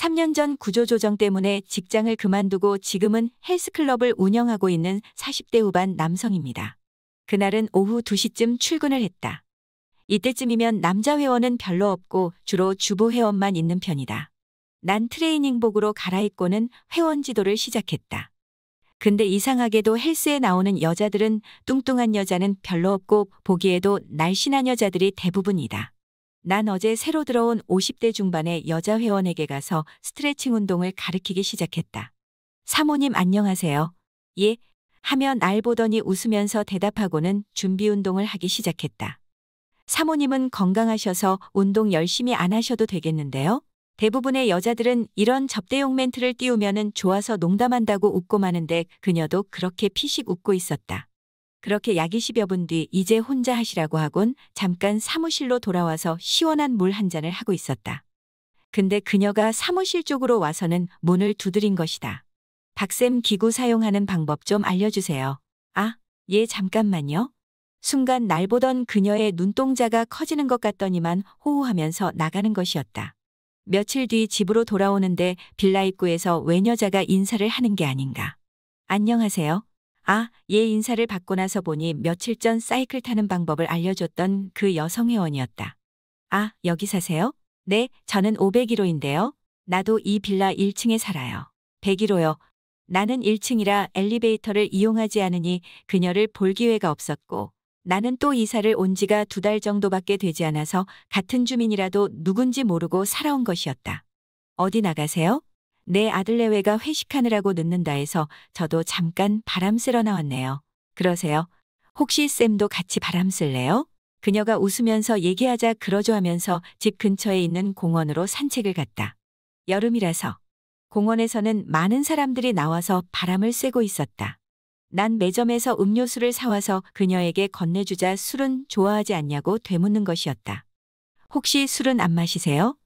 3년 전 구조조정 때문에 직장을 그만두고 지금은 헬스클럽을 운영하고 있는 40대 후반 남성입니다. 그날은 오후 2시쯤 출근을 했다. 이때쯤이면 남자 회원은 별로 없고 주로 주부 회원만 있는 편이다. 난 트레이닝복으로 갈아입고는 회원 지도를 시작했다. 근데 이상하게도 헬스에 나오는 여자들은 뚱뚱한 여자는 별로 없고 보기에도 날씬한 여자들이 대부분이다. 난 어제 새로 들어온 50대 중반의 여자 회원에게 가서 스트레칭 운동을 가르치기 시작했다. 사모님 안녕하세요. 예. 하며 날 보더니 웃으면서 대답하고는 준비 운동을 하기 시작했다. 사모님은 건강하셔서 운동 열심히 안 하셔도 되겠는데요? 대부분의 여자들은 이런 접대용 멘트를 띄우면은 좋아서 농담한다고 웃고 마는데 그녀도 그렇게 피식 웃고 있었다. 그렇게 약 20여 분 뒤 이제 혼자 하시라고 하곤 잠깐 사무실로 돌아와서 시원한 물 한 잔을 하고 있었다. 근데 그녀가 사무실 쪽으로 와서는 문을 두드린 것이다. 박쌤 기구 사용하는 방법 좀 알려주세요. 아, 예 잠깐만요. 순간 날 보던 그녀의 눈동자가 커지는 것 같더니만 호호하면서 나가는 것이었다. 며칠 뒤 집으로 돌아오는데 빌라 입구에서 웬 여자가 인사를 하는 게 아닌가. 안녕하세요. 아, 예 인사를 받고 나서 보니 며칠 전 사이클 타는 방법을 알려줬던 그 여성 회원이었다. 아, 여기 사세요? 네, 저는 501호인데요. 나도 이 빌라 1층에 살아요. 101호요. 나는 1층이라 엘리베이터를 이용하지 않으니 그녀를 볼 기회가 없었고 나는 또 이사를 온 지가 2달 정도밖에 되지 않아서 같은 주민이라도 누군지 모르고 살아온 것이었다. 어디 나가세요? 내 아들 내외가 회식하느라고 늦는다 해서 저도 잠깐 바람 쐬러 나왔네요. 그러세요? 혹시 쌤도 같이 바람 쓸래요? 그녀가 웃으면서 얘기하자 그러죠 하면서 집 근처에 있는 공원으로 산책을 갔다. 여름이라서 공원에서는 많은 사람들이 나와서 바람을 쐬고 있었다. 난 매점에서 음료수를 사와서 그녀에게 건네주자 술은 좋아하지 않냐고 되묻는 것이었다. 혹시 술은 안 마시세요?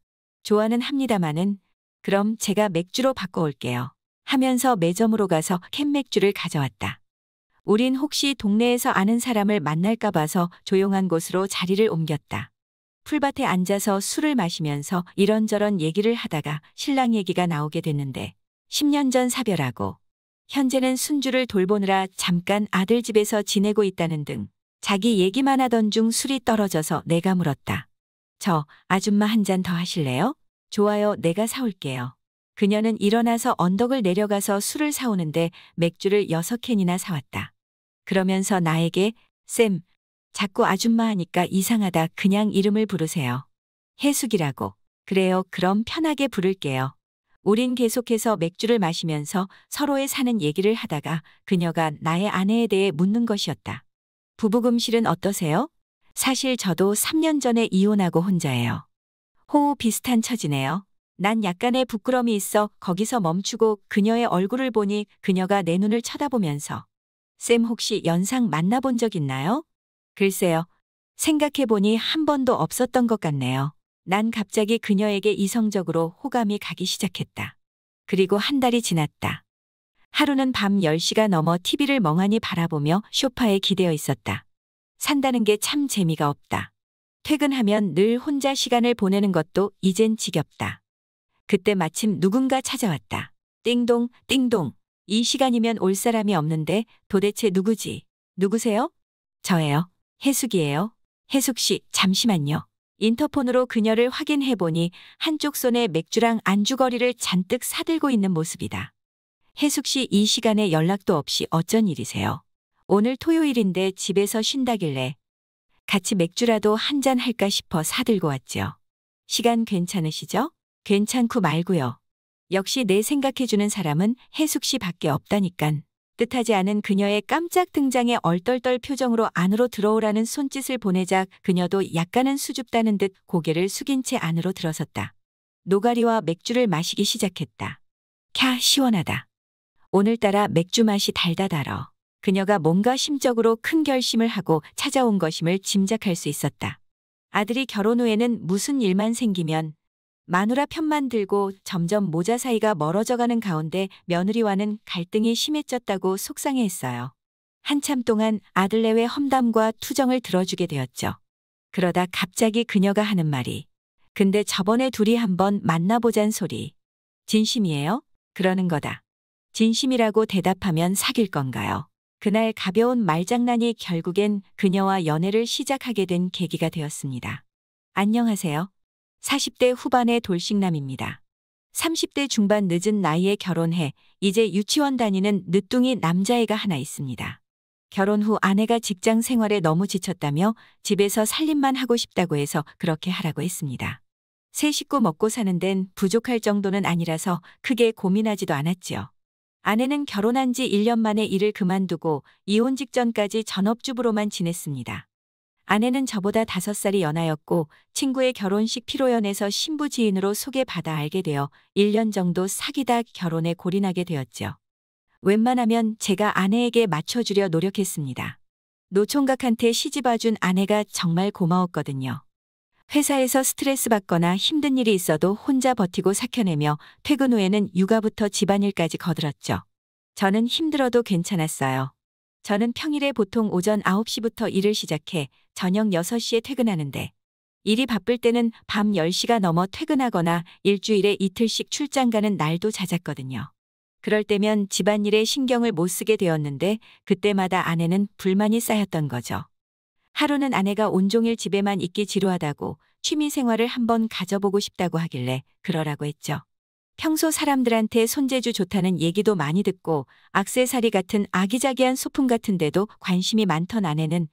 좋아는 합니다마는 그럼 제가 맥주로 바꿔올게요. 하면서 매점으로 가서 캔 맥주를 가져왔다. 우린 혹시 동네에서 아는 사람을 만날까 봐서 조용한 곳으로 자리를 옮겼다. 풀밭에 앉아서 술을 마시면서 이런저런 얘기를 하다가 신랑 얘기가 나오게 됐는데 10년 전 사별하고 현재는 순주를 돌보느라 잠깐 아들 집에서 지내고 있다는 등 자기 얘기만 하던 중 술이 떨어져서 내가 물었다. 저 아줌마 한 잔 더 하실래요? 좋아요, 내가 사올게요. 그녀는 일어나서 언덕을 내려가서 술을 사오는데 맥주를 6캔이나 사왔다. 그러면서 나에게 쌤, 자꾸 아줌마 하니까 이상하다 그냥 이름을 부르세요. 혜숙이라고. 그래요, 그럼 편하게 부를게요. 우린 계속해서 맥주를 마시면서 서로의 사는 얘기를 하다가 그녀가 나의 아내에 대해 묻는 것이었다. 부부금실은 어떠세요? 사실 저도 3년 전에 이혼하고 혼자예요. 호우 비슷한 처지네요. 난 약간의 부끄럼이 있어 거기서 멈추고 그녀의 얼굴을 보니 그녀가 내 눈을 쳐다보면서 쌤 혹시 연상 만나본 적 있나요? 글쎄요. 생각해보니 한 번도 없었던 것 같네요. 난 갑자기 그녀에게 이성적으로 호감이 가기 시작했다. 그리고 한 달이 지났다. 하루는 밤 10시가 넘어 TV를 멍하니 바라보며 소파에 기대어 있었다. 산다는 게 참 재미가 없다. 퇴근하면 늘 혼자 시간을 보내는 것도 이젠 지겹다. 그때 마침 누군가 찾아왔다. 띵동, 띵동. 이 시간이면 올 사람이 없는데 도대체 누구지? 누구세요? 저예요. 혜숙이에요. 혜숙 씨, 잠시만요. 인터폰으로 그녀를 확인해보니 한쪽 손에 맥주랑 안주거리를 잔뜩 사들고 있는 모습이다. 혜숙 씨 이 시간에 연락도 없이 어쩐 일이세요? 오늘 토요일인데 집에서 쉰다길래 같이 맥주라도 한잔 할까 싶어 사들고 왔죠. 시간 괜찮으시죠? 괜찮고 말고요. 역시 내 생각해주는 사람은 혜숙 씨 밖에 없다니깐. 뜻하지 않은 그녀의 깜짝 등장에 얼떨떨 표정으로 안으로 들어오라는 손짓을 보내자 그녀도 약간은 수줍다는 듯 고개를 숙인 채 안으로 들어섰다. 노가리와 맥주를 마시기 시작했다. 캬 시원하다. 오늘따라 맥주 맛이 달다 달어. 그녀가 뭔가 심적으로 큰 결심을 하고 찾아온 것임을 짐작할 수 있었다. 아들이 결혼 후에는 무슨 일만 생기면 마누라 편만 들고 점점 모자 사이가 멀어져가는 가운데 며느리와는 갈등이 심해졌다고 속상해했어요. 한참 동안 아들 내외 험담과 투정을 들어주게 되었죠. 그러다 갑자기 그녀가 하는 말이 근데 저번에 둘이 한번 만나보잔 소리. 진심이에요? 그러는 거다. 진심이라고 대답하면 사귈 건가요? 그날 가벼운 말장난이 결국엔 그녀와 연애를 시작하게 된 계기가 되었습니다. 안녕하세요. 40대 후반의 돌싱남입니다. 30대 중반 늦은 나이에 결혼해 이제 유치원 다니는 늦둥이 남자애가 하나 있습니다. 결혼 후 아내가 직장 생활에 너무 지쳤다며 집에서 살림만 하고 싶다고 해서 그렇게 하라고 했습니다. 세 식구 먹고 사는 데는 부족할 정도는 아니라서 크게 고민하지도 않았지요. 아내는 결혼한 지 1년 만에 일을 그만두고 이혼 직전까지 전업주부로만 지냈습니다. 아내는 저보다 5살이 연하였고 친구의 결혼식 피로연에서 신부 지인으로 소개받아 알게 되어 1년 정도 사귀다 결혼에 골인하게 되었죠. 웬만하면 제가 아내에게 맞춰주려 노력했습니다. 노총각한테 시집와준 아내가 정말 고마웠거든요. 회사에서 스트레스 받거나 힘든 일이 있어도 혼자 버티고 삭혀내며 퇴근 후에는 육아부터 집안일까지 거들었죠. 저는 힘들어도 괜찮았어요. 저는 평일에 보통 오전 9시부터 일을 시작해 저녁 6시에 퇴근하는데 일이 바쁠 때는 밤 10시가 넘어 퇴근하거나 일주일에 이틀씩 출장 가는 날도 잦았거든요. 그럴 때면 집안일에 신경을 못 쓰게 되었는데 그때마다 아내는 불만이 쌓였던 거죠. 하루는 아내가 온종일 집에만 있기 지루하다고 취미 생활을 한번 가져보고 싶다고 하길래 그러라고 했죠. 평소 사람들한테 손재주 좋다는 얘기도 많이 듣고 액세서리 같은 아기자기한 소품 같은 데도 관심이 많던 아내는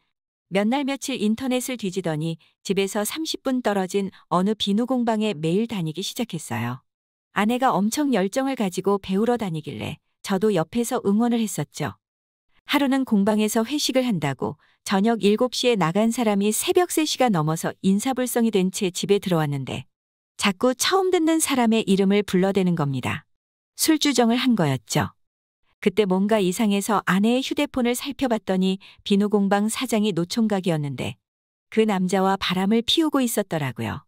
몇 날 며칠 인터넷을 뒤지더니 집에서 30분 떨어진 어느 비누 공방에 매일 다니기 시작했어요. 아내가 엄청 열정을 가지고 배우러 다니길래 저도 옆에서 응원을 했었죠. 하루는 공방에서 회식을 한다고 저녁 7시에 나간 사람이 새벽 3시가 넘어서 인사불성이 된 채 집에 들어왔는데 자꾸 처음 듣는 사람의 이름을 불러대는 겁니다. 술주정을 한 거였죠. 그때 뭔가 이상해서 아내의 휴대폰을 살펴봤더니 비누공방 사장이 노총각이었는데 그 남자와 바람을 피우고 있었더라고요.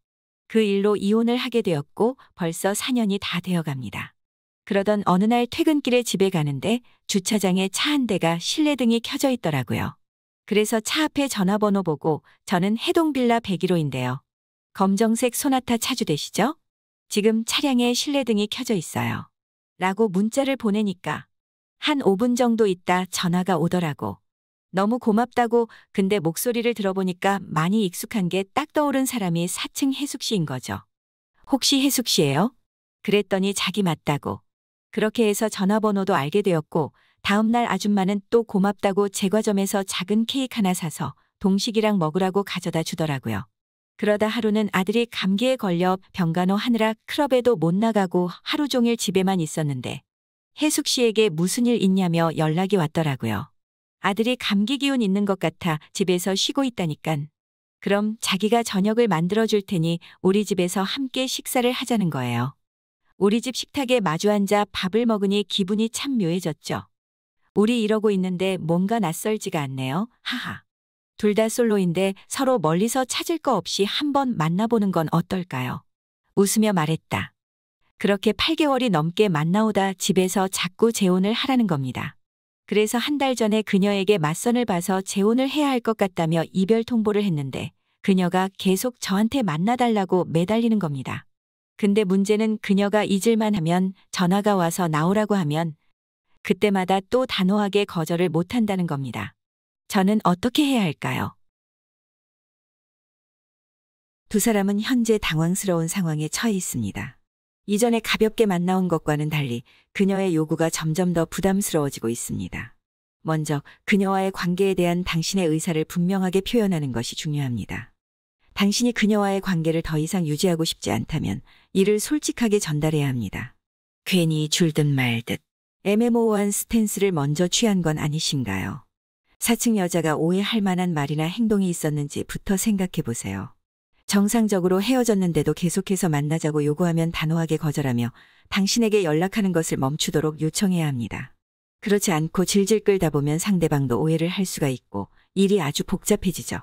그 일로 이혼을 하게 되었고 벌써 4년이 다 되어갑니다. 그러던 어느 날 퇴근길에 집에 가는데 주차장에 차 한 대가 실내등이 켜져 있더라고요. 그래서 차 앞에 전화번호 보고 저는 해동빌라 101호인데요. 검정색 소나타 차주 되시죠? 지금 차량에 실내등이 켜져 있어요. 라고 문자를 보내니까 한 5분 정도 있다 전화가 오더라고. 너무 고맙다고. 근데 목소리를 들어보니까 많이 익숙한 게 딱 떠오른 사람이 4층 혜숙 씨인 거죠. 혹시 혜숙 씨예요? 그랬더니 자기 맞다고. 그렇게 해서 전화번호도 알게 되었고 다음날 아줌마는 또 고맙다고 제과점에서 작은 케이크 하나 사서 동식이랑 먹으라고 가져다 주더라고요. 그러다 하루는 아들이 감기에 걸려 병간호 하느라 클럽에도 못 나가고 하루 종일 집에만 있었는데 혜숙 씨에게 무슨 일 있냐며 연락이 왔더라고요. 아들이 감기 기운 있는 것 같아 집에서 쉬고 있다니깐. 그럼 자기가 저녁을 만들어줄 테니 우리 집에서 함께 식사를 하자는 거예요. 우리 집 식탁에 마주 앉아 밥을 먹으니 기분이 참 묘해졌죠. 우리 이러고 있는데 뭔가 낯설지가 않네요. 하하. 둘 다 솔로인데 서로 멀리서 찾을 거 없이 한번 만나보는 건 어떨까요? 웃으며 말했다. 그렇게 8개월이 넘게 만나오다 집에서 자꾸 재혼을 하라는 겁니다. 그래서 한 달 전에 그녀에게 맞선을 봐서 재혼을 해야 할 것 같다며 이별 통보를 했는데 그녀가 계속 저한테 만나달라고 매달리는 겁니다. 근데 문제는 그녀가 잊을만 하면 전화가 와서 나오라고 하면 그때마다 또 단호하게 거절을 못한다는 겁니다. 저는 어떻게 해야 할까요? 두 사람은 현재 당황스러운 상황에 처해 있습니다. 이전에 가볍게 만나온 것과는 달리 그녀의 요구가 점점 더 부담스러워지고 있습니다. 먼저 그녀와의 관계에 대한 당신의 의사를 분명하게 표현하는 것이 중요합니다. 당신이 그녀와의 관계를 더 이상 유지하고 싶지 않다면 이를 솔직하게 전달해야 합니다. 괜히 줄듯 말듯 애매모호한 스탠스를 먼저 취한 건 아니신가요? 4층 여자가 오해할 만한 말이나 행동이 있었는지부터 생각해 보세요. 정상적으로 헤어졌는데도 계속해서 만나자고 요구하면 단호하게 거절하며 당신에게 연락하는 것을 멈추도록 요청해야 합니다. 그렇지 않고 질질 끌다 보면 상대방도 오해를 할 수가 있고 일이 아주 복잡해지죠.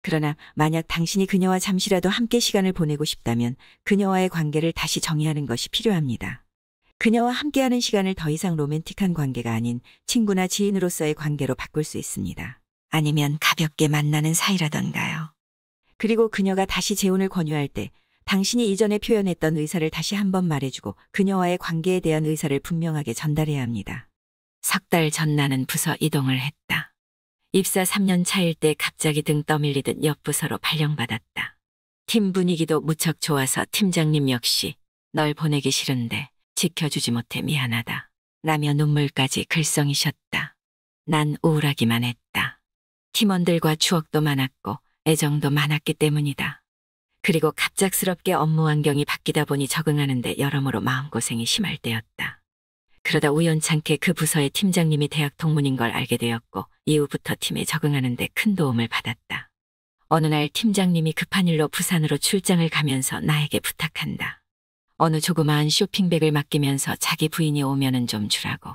그러나 만약 당신이 그녀와 잠시라도 함께 시간을 보내고 싶다면 그녀와의 관계를 다시 정의하는 것이 필요합니다. 그녀와 함께하는 시간을 더 이상 로맨틱한 관계가 아닌 친구나 지인으로서의 관계로 바꿀 수 있습니다. 아니면 가볍게 만나는 사이라던가요. 그리고 그녀가 다시 재혼을 권유할 때 당신이 이전에 표현했던 의사를 다시 한번 말해주고 그녀와의 관계에 대한 의사를 분명하게 전달해야 합니다. 석 달 전 나는 부서 이동을 했다. 입사 3년 차일 때 갑자기 등 떠밀리듯 옆 부서로 발령받았다. 팀 분위기도 무척 좋아서 팀장님 역시 널 보내기 싫은데 지켜주지 못해 미안하다 라며 눈물까지 글썽이셨다. 난 우울하기만 했다. 팀원들과 추억도 많았고 애정도 많았기 때문이다. 그리고 갑작스럽게 업무 환경이 바뀌다 보니 적응하는데 여러모로 마음고생이 심할 때였다. 그러다 우연찮게 그 부서의 팀장님이 대학 동문인 걸 알게 되었고 이후부터 팀에 적응하는데 큰 도움을 받았다. 어느 날 팀장님이 급한 일로 부산으로 출장을 가면서 나에게 부탁한다. 어느 조그마한 쇼핑백을 맡기면서 자기 부인이 오면은 좀 주라고.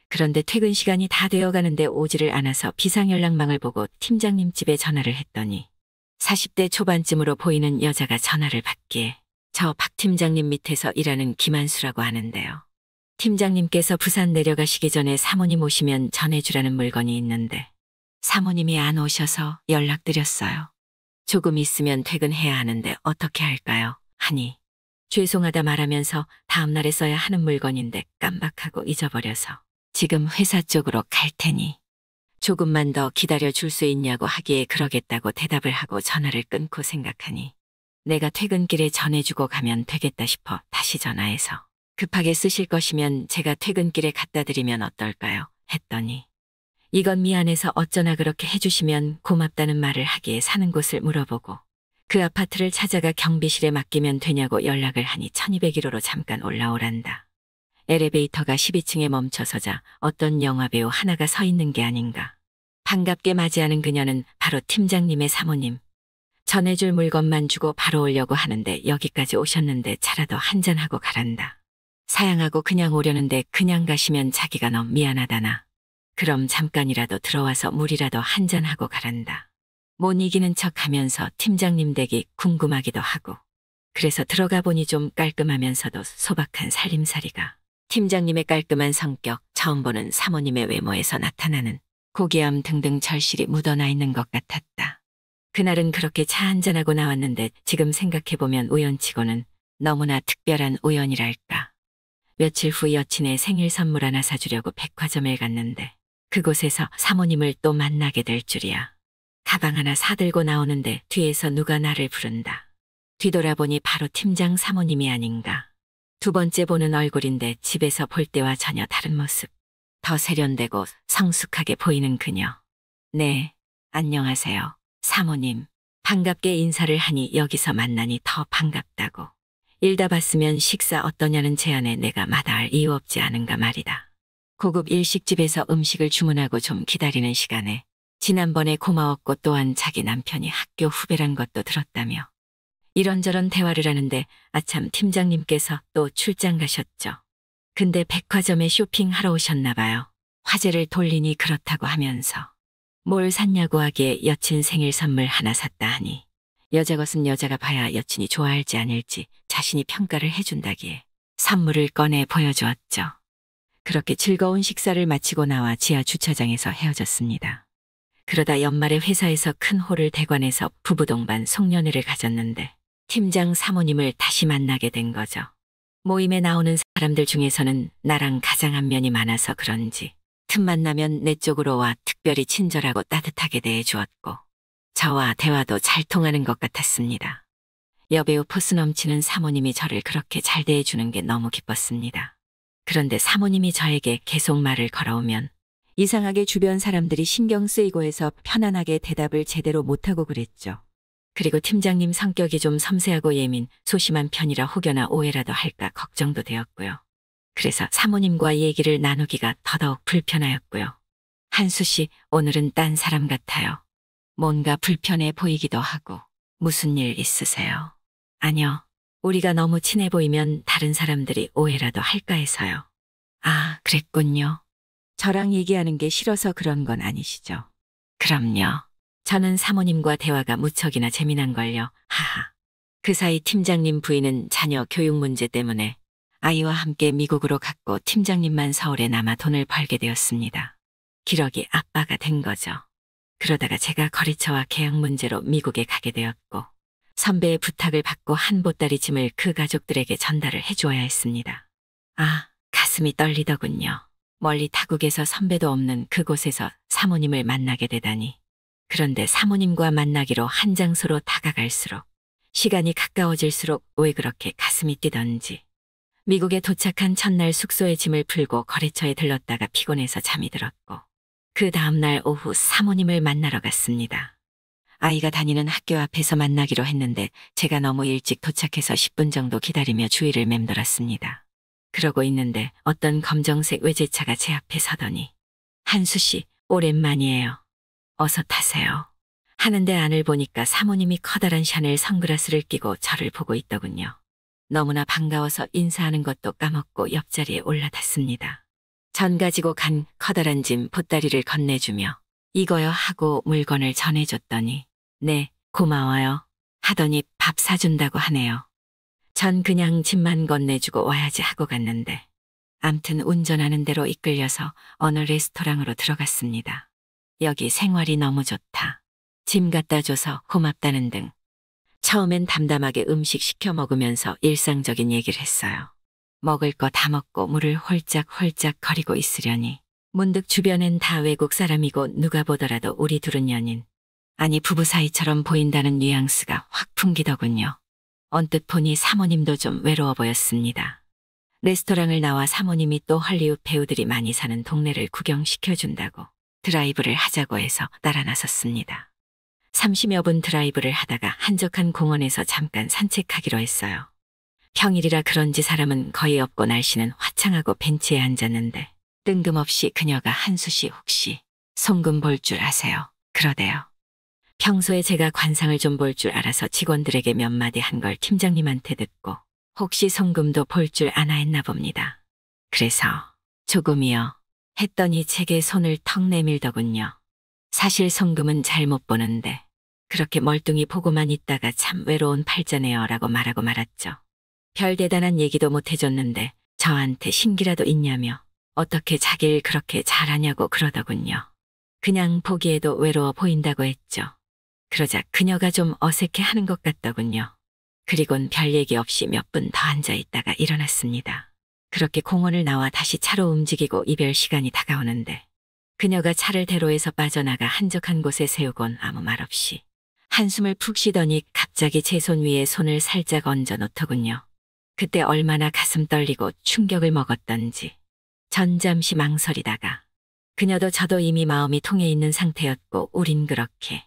그런데 퇴근 시간이 다 되어가는데 오지를 않아서 비상연락망을 보고 팀장님 집에 전화를 했더니 40대 초반쯤으로 보이는 여자가 전화를 받기에 저 박 팀장님 밑에서 일하는 김한수라고 하는데요. 팀장님께서 부산 내려가시기 전에 사모님 오시면 전해주라는 물건이 있는데 사모님이 안 오셔서 연락드렸어요. 조금 있으면 퇴근해야 하는데 어떻게 할까요? 하니 죄송하다 말하면서 다음날에 써야 하는 물건인데 깜박하고 잊어버려서 지금 회사 쪽으로 갈 테니 조금만 더 기다려 줄 수 있냐고 하기에 그러겠다고 대답을 하고 전화를 끊고 생각하니 내가 퇴근길에 전해주고 가면 되겠다 싶어 다시 전화해서 급하게 쓰실 것이면 제가 퇴근길에 갖다 드리면 어떨까요? 했더니 이건 미안해서 어쩌나 그렇게 해주시면 고맙다는 말을 하기에 사는 곳을 물어보고 그 아파트를 찾아가 경비실에 맡기면 되냐고 연락을 하니 1201호로 잠깐 올라오란다. 엘리베이터가 12층에 멈춰서자 어떤 영화배우 하나가 서 있는 게 아닌가. 반갑게 맞이하는 그녀는 바로 팀장님의 사모님. 전해줄 물건만 주고 바로 오려고 하는데 여기까지 오셨는데 차라도 한잔하고 가란다. 사양하고 그냥 오려는데 그냥 가시면 자기가 너무 미안하다나. 그럼 잠깐이라도 들어와서 물이라도 한잔하고 가란다. 못 이기는 척하면서 팀장님 댁이 궁금하기도 하고. 그래서 들어가 보니 좀 깔끔하면서도 소박한 살림살이가 팀장님의 깔끔한 성격, 처음 보는 사모님의 외모에서 나타나는 고귀함 등등 절실히 묻어나 있는 것 같았다. 그날은 그렇게 차 한잔하고 나왔는데 지금 생각해보면 우연치고는 너무나 특별한 우연이랄까. 며칠 후 여친의 생일 선물 하나 사주려고 백화점을 갔는데 그곳에서 사모님을 또 만나게 될 줄이야. 가방 하나 사들고 나오는데 뒤에서 누가 나를 부른다. 뒤돌아보니 바로 팀장 사모님이 아닌가. 두 번째 보는 얼굴인데 집에서 볼 때와 전혀 다른 모습. 더 세련되고 성숙하게 보이는 그녀. 네, 안녕하세요. 사모님. 반갑게 인사를 하니 여기서 만나니 더 반갑다고. 일다 봤으면 식사 어떠냐는 제안에 내가 마다할 이유 없지 않은가 말이다. 고급 일식집에서 음식을 주문하고 좀 기다리는 시간에 지난번에 고마웠고 또한 자기 남편이 학교 후배란 것도 들었다며 이런저런 대화를 하는데 아참 팀장님께서 또 출장 가셨죠. 근데 백화점에 쇼핑하러 오셨나 봐요. 화제를 돌리니 그렇다고 하면서 뭘 샀냐고 하기에 여친 생일 선물 하나 샀다 하니 여자 것은 여자가 봐야 여친이 좋아할지 아닐지 자신이 평가를 해준다기에 선물을 꺼내 보여주었죠. 그렇게 즐거운 식사를 마치고 나와 지하 주차장에서 헤어졌습니다. 그러다 연말에 회사에서 큰 홀을 대관해서 부부 동반 송년회를 가졌는데 팀장 사모님을 다시 만나게 된 거죠. 모임에 나오는 사람들 중에서는 나랑 가장 안면이 많아서 그런지 틈만 나면 내 쪽으로 와 특별히 친절하고 따뜻하게 대해주었고 저와 대화도 잘 통하는 것 같았습니다. 여배우 포스 넘치는 사모님이 저를 그렇게 잘 대해주는 게 너무 기뻤습니다. 그런데 사모님이 저에게 계속 말을 걸어오면 이상하게 주변 사람들이 신경 쓰이고 해서 편안하게 대답을 제대로 못하고 그랬죠. 그리고 팀장님 성격이 좀 섬세하고 예민, 소심한 편이라 혹여나 오해라도 할까 걱정도 되었고요. 그래서 사모님과 얘기를 나누기가 더더욱 불편하였고요. 한수 씨, 오늘은 딴 사람 같아요. 뭔가 불편해 보이기도 하고. 무슨 일 있으세요? 아니요. 우리가 너무 친해 보이면 다른 사람들이 오해라도 할까 해서요. 아, 그랬군요. 저랑 얘기하는 게 싫어서 그런 건 아니시죠? 그럼요. 저는 사모님과 대화가 무척이나 재미난걸요. 하하. 그 사이 팀장님 부인은 자녀 교육 문제 때문에 아이와 함께 미국으로 갔고 팀장님만 서울에 남아 돈을 벌게 되었습니다. 기러기 아빠가 된 거죠. 그러다가 제가 거래처와 계약 문제로 미국에 가게 되었고 선배의 부탁을 받고 한 보따리 짐을 그 가족들에게 전달을 해주어야 했습니다. 아, 가슴이 떨리더군요. 멀리 타국에서 선배도 없는 그곳에서 사모님을 만나게 되다니. 그런데 사모님과 만나기로 한 장소로 다가갈수록 시간이 가까워질수록 왜 그렇게 가슴이 뛰던지. 미국에 도착한 첫날 숙소에 짐을 풀고 거래처에 들렀다가 피곤해서 잠이 들었고 그 다음날 오후 사모님을 만나러 갔습니다. 아이가 다니는 학교 앞에서 만나기로 했는데 제가 너무 일찍 도착해서 10분 정도 기다리며 주위를 맴돌았습니다. 그러고 있는데 어떤 검정색 외제차가 제 앞에 서더니 한수 씨, 오랜만이에요. 어서 타세요. 하는데 안을 보니까 사모님이 커다란 샤넬 선글라스를 끼고 저를 보고 있더군요. 너무나 반가워서 인사하는 것도 까먹고 옆자리에 올라탔습니다. 전 가지고 간 커다란 짐 보따리를 건네주며 이거요 하고 물건을 전해줬더니 네, 고마워요 하더니 밥 사준다고 하네요. 전 그냥 짐만 건네주고 와야지 하고 갔는데 암튼 운전하는 대로 이끌려서 어느 레스토랑으로 들어갔습니다. 여기 생활이 너무 좋다. 짐 갖다 줘서 고맙다는 등 처음엔 담담하게 음식 시켜 먹으면서 일상적인 얘기를 했어요. 먹을 거 다 먹고 물을 홀짝홀짝 거리고 있으려니 문득 주변엔 다 외국 사람이고 누가 보더라도 우리 둘은 연인, 아니 부부 사이처럼 보인다는 뉘앙스가 확 풍기더군요. 언뜻 보니 사모님도 좀 외로워 보였습니다. 레스토랑을 나와 사모님이 또 헐리우드 배우들이 많이 사는 동네를 구경시켜준다고 드라이브를 하자고 해서 따라 나섰습니다. 30여 분 드라이브를 하다가 한적한 공원에서 잠깐 산책하기로 했어요. 평일이라 그런지 사람은 거의 없고 날씨는 화창하고 벤치에 앉았는데 뜬금없이 그녀가 한수 씨 혹시 송금 볼 줄 아세요? 그러대요. 평소에 제가 관상을 좀 볼 줄 알아서 직원들에게 몇 마디 한 걸 팀장님한테 듣고 혹시 송금도 볼 줄 아나 했나 봅니다. 그래서 조금이요 했더니 제게 손을 턱 내밀더군요. 사실 송금은 잘 못 보는데 그렇게 멀뚱히 보고만 있다가 참 외로운 팔자네요 라고 말하고 말았죠. 별 대단한 얘기도 못 해줬는데 저한테 신기라도 있냐며 어떻게 자길 그렇게 잘하냐고 그러더군요. 그냥 보기에도 외로워 보인다고 했죠. 그러자 그녀가 좀 어색해하는 것 같더군요. 그리곤 별 얘기 없이 몇 분 더 앉아있다가 일어났습니다. 그렇게 공원을 나와 다시 차로 움직이고 이별 시간이 다가오는데 그녀가 차를 대로에서 빠져나가 한적한 곳에 세우곤 아무 말 없이 한숨을 푹 쉬더니 갑자기 제 손 위에 손을 살짝 얹어 놓더군요. 그때 얼마나 가슴 떨리고 충격을 먹었던지 전 잠시 망설이다가 그녀도 저도 이미 마음이 통해 있는 상태였고 우린 그렇게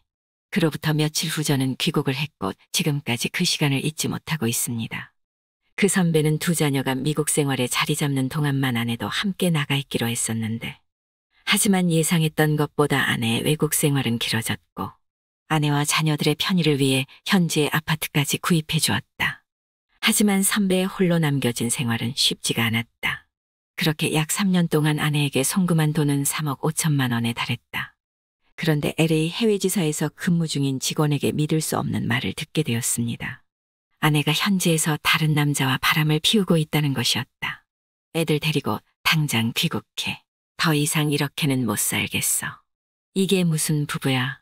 그로부터 며칠 후 저는 귀국을 했고 지금까지 그 시간을 잊지 못하고 있습니다. 그 선배는 두 자녀가 미국 생활에 자리 잡는 동안만 아내도 함께 나가 있기로 했었는데 하지만 예상했던 것보다 아내의 외국 생활은 길어졌고 아내와 자녀들의 편의를 위해 현지의 아파트까지 구입해 주었다. 하지만 선배의 홀로 남겨진 생활은 쉽지가 않았다. 그렇게 약 3년 동안 아내에게 송금한 돈은 3억 5천만 원에 달했다. 그런데 LA 해외지사에서 근무 중인 직원에게 믿을 수 없는 말을 듣게 되었습니다. 아내가 현지에서 다른 남자와 바람을 피우고 있다는 것이었다. 애들 데리고 당장 귀국해. 더 이상 이렇게는 못 살겠어. 이게 무슨 부부야.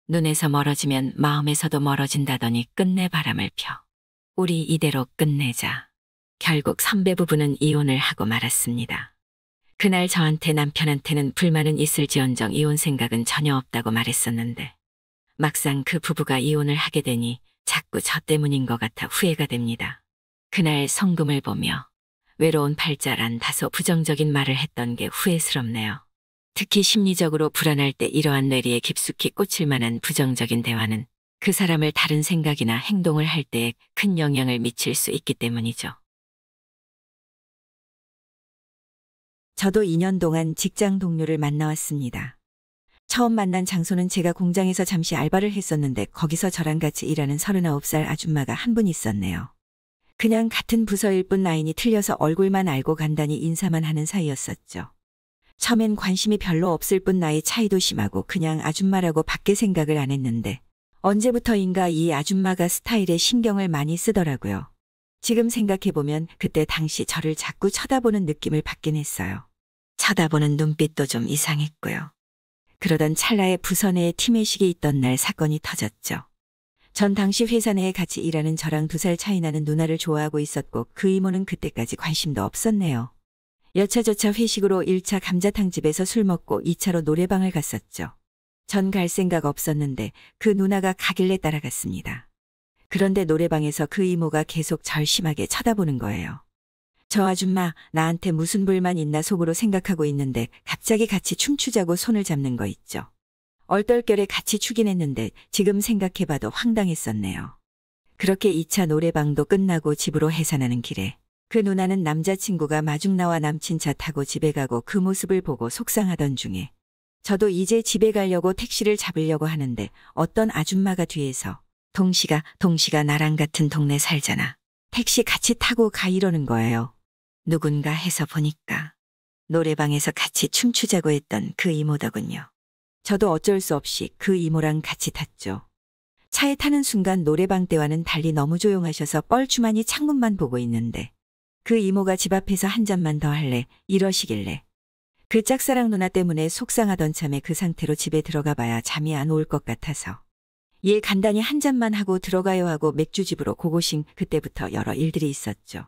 눈에서 멀어지면 마음에서도 멀어진다더니 끝내 바람을 펴. 우리 이대로 끝내자. 결국 선배 부부는 이혼을 하고 말았습니다. 그날 저한테 남편한테는 불만은 있을지언정 이혼 생각은 전혀 없다고 말했었는데 막상 그 부부가 이혼을 하게 되니 자꾸 저 때문인 것 같아 후회가 됩니다. 그날 송금을 보며 외로운 팔자란 다소 부정적인 말을 했던 게 후회스럽네요. 특히 심리적으로 불안할 때 이러한 뇌리에 깊숙이 꽂힐 만한 부정적인 대화는 그 사람을 다른 생각이나 행동을 할 때에 큰 영향을 미칠 수 있기 때문이죠. 저도 2년 동안 직장 동료를 만나왔습니다. 처음 만난 장소는 제가 공장에서 잠시 알바를 했었는데 거기서 저랑 같이 일하는 39살 아줌마가 한 분 있었네요. 그냥 같은 부서일 뿐 나이는 틀려서 얼굴만 알고 간단히 인사만 하는 사이였었죠. 처음엔 관심이 별로 없을 뿐 나이 차이도 심하고 그냥 아줌마라고 밖에 생각을 안 했는데 언제부터인가 이 아줌마가 스타일에 신경을 많이 쓰더라고요. 지금 생각해보면 그때 당시 저를 자꾸 쳐다보는 느낌을 받긴 했어요. 쳐다보는 눈빛도 좀 이상했고요. 그러던 찰나에 부서 내에 팀회식이 있던 날 사건이 터졌죠. 전 당시 회사 내에 같이 일하는 저랑 2살 차이 나는 누나를 좋아하고 있었고 그 이모는 그때까지 관심도 없었네요. 여차저차 회식으로 1차 감자탕 집에서 술 먹고 2차로 노래방을 갔었죠. 전 갈 생각 없었는데 그 누나가 가길래 따라갔습니다. 그런데 노래방에서 그 이모가 계속 절 심하게 쳐다보는 거예요. 저 아줌마 나한테 무슨 불만 있나 속으로 생각하고 있는데 갑자기 같이 춤추자고 손을 잡는 거 있죠. 얼떨결에 같이 추긴 했는데 지금 생각해봐도 황당했었네요. 그렇게 2차 노래방도 끝나고 집으로 해산하는 길에 그 누나는 남자친구가 마중 나와 남친 차 타고 집에 가고 그 모습을 보고 속상하던 중에 저도 이제 집에 가려고 택시를 잡으려고 하는데 어떤 아줌마가 뒤에서 동시가 나랑 같은 동네 살잖아. 택시 같이 타고 가 이러는 거예요. 누군가 해서 보니까 노래방에서 같이 춤추자고 했던 그 이모더군요. 저도 어쩔 수 없이 그 이모랑 같이 탔죠. 차에 타는 순간 노래방 때와는 달리 너무 조용하셔서 뻘쭘하니 창문만 보고 있는데 그 이모가 집 앞에서 한 잔만 더 할래 이러시길래 그 짝사랑 누나 때문에 속상하던 참에 그 상태로 집에 들어가 봐야 잠이 안 올 것 같아서 예 간단히 한 잔만 하고 들어가요 하고 맥주집으로 고고싱 그때부터 여러 일들이 있었죠.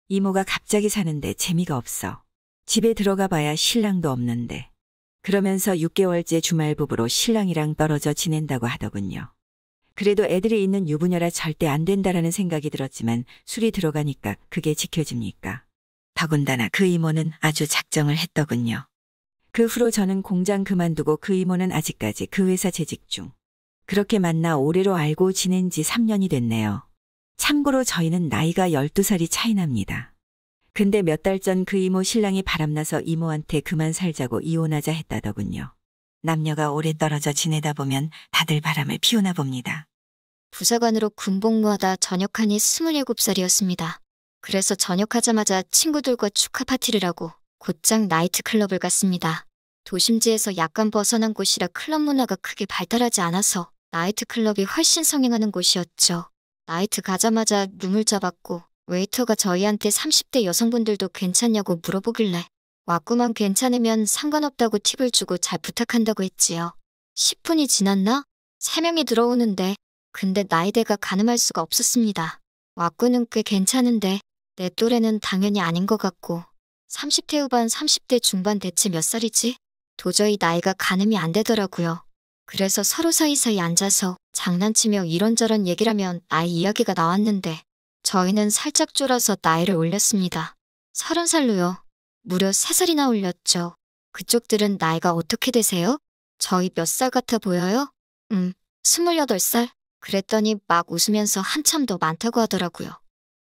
이모가 갑자기 사는데 재미가 없어. 집에 들어가 봐야 신랑도 없는데 그러면서 6개월째 주말부부로 신랑이랑 떨어져 지낸다고 하더군요. 그래도 애들이 있는 유부녀라 절대 안 된다라는 생각이 들었지만 술이 들어가니까 그게 지켜집니까? 더군다나 그 이모는 아주 작정을 했더군요. 그 후로 저는 공장 그만두고 그 이모는 아직까지 그 회사 재직 중. 그렇게 만나 올해로 알고 지낸 지 3년이 됐네요. 참고로 저희는 나이가 12살이 차이 납니다. 근데 몇 달 전 그 이모 신랑이 바람나서 이모한테 그만 살자고 이혼하자 했다더군요. 남녀가 오래 떨어져 지내다 보면 다들 바람을 피우나 봅니다. 부사관으로 군복무하다 전역하니 27살이었습니다. 그래서 전역하자마자 친구들과 축하 파티를 하고 곧장 나이트클럽을 갔습니다. 도심지에서 약간 벗어난 곳이라 클럽 문화가 크게 발달하지 않아서 나이트클럽이 훨씬 성행하는 곳이었죠. 나이트 가자마자 룸을 잡았고 웨이터가 저희한테 30대 여성분들도 괜찮냐고 물어보길래 왔구만 괜찮으면 상관없다고 팁을 주고 잘 부탁한다고 했지요. 10분이 지났나? 3명이 들어오는데 근데 나이대가 가늠할 수가 없었습니다. 왔구는 꽤 괜찮은데 내 또래는 당연히 아닌 것 같고 30대 후반 30대 중반 대체 몇 살이지? 도저히 나이가 가늠이 안 되더라고요. 그래서 서로 사이사이 앉아서 장난치며 이런저런 얘기를 하면 나이 이야기가 나왔는데 저희는 살짝 쫄아서 나이를 올렸습니다. 30살로요. 무려 3살이나 올렸죠. 그쪽들은 나이가 어떻게 되세요? 저희 몇 살 같아 보여요? 28살? 그랬더니 막 웃으면서 한참 더 많다고 하더라고요.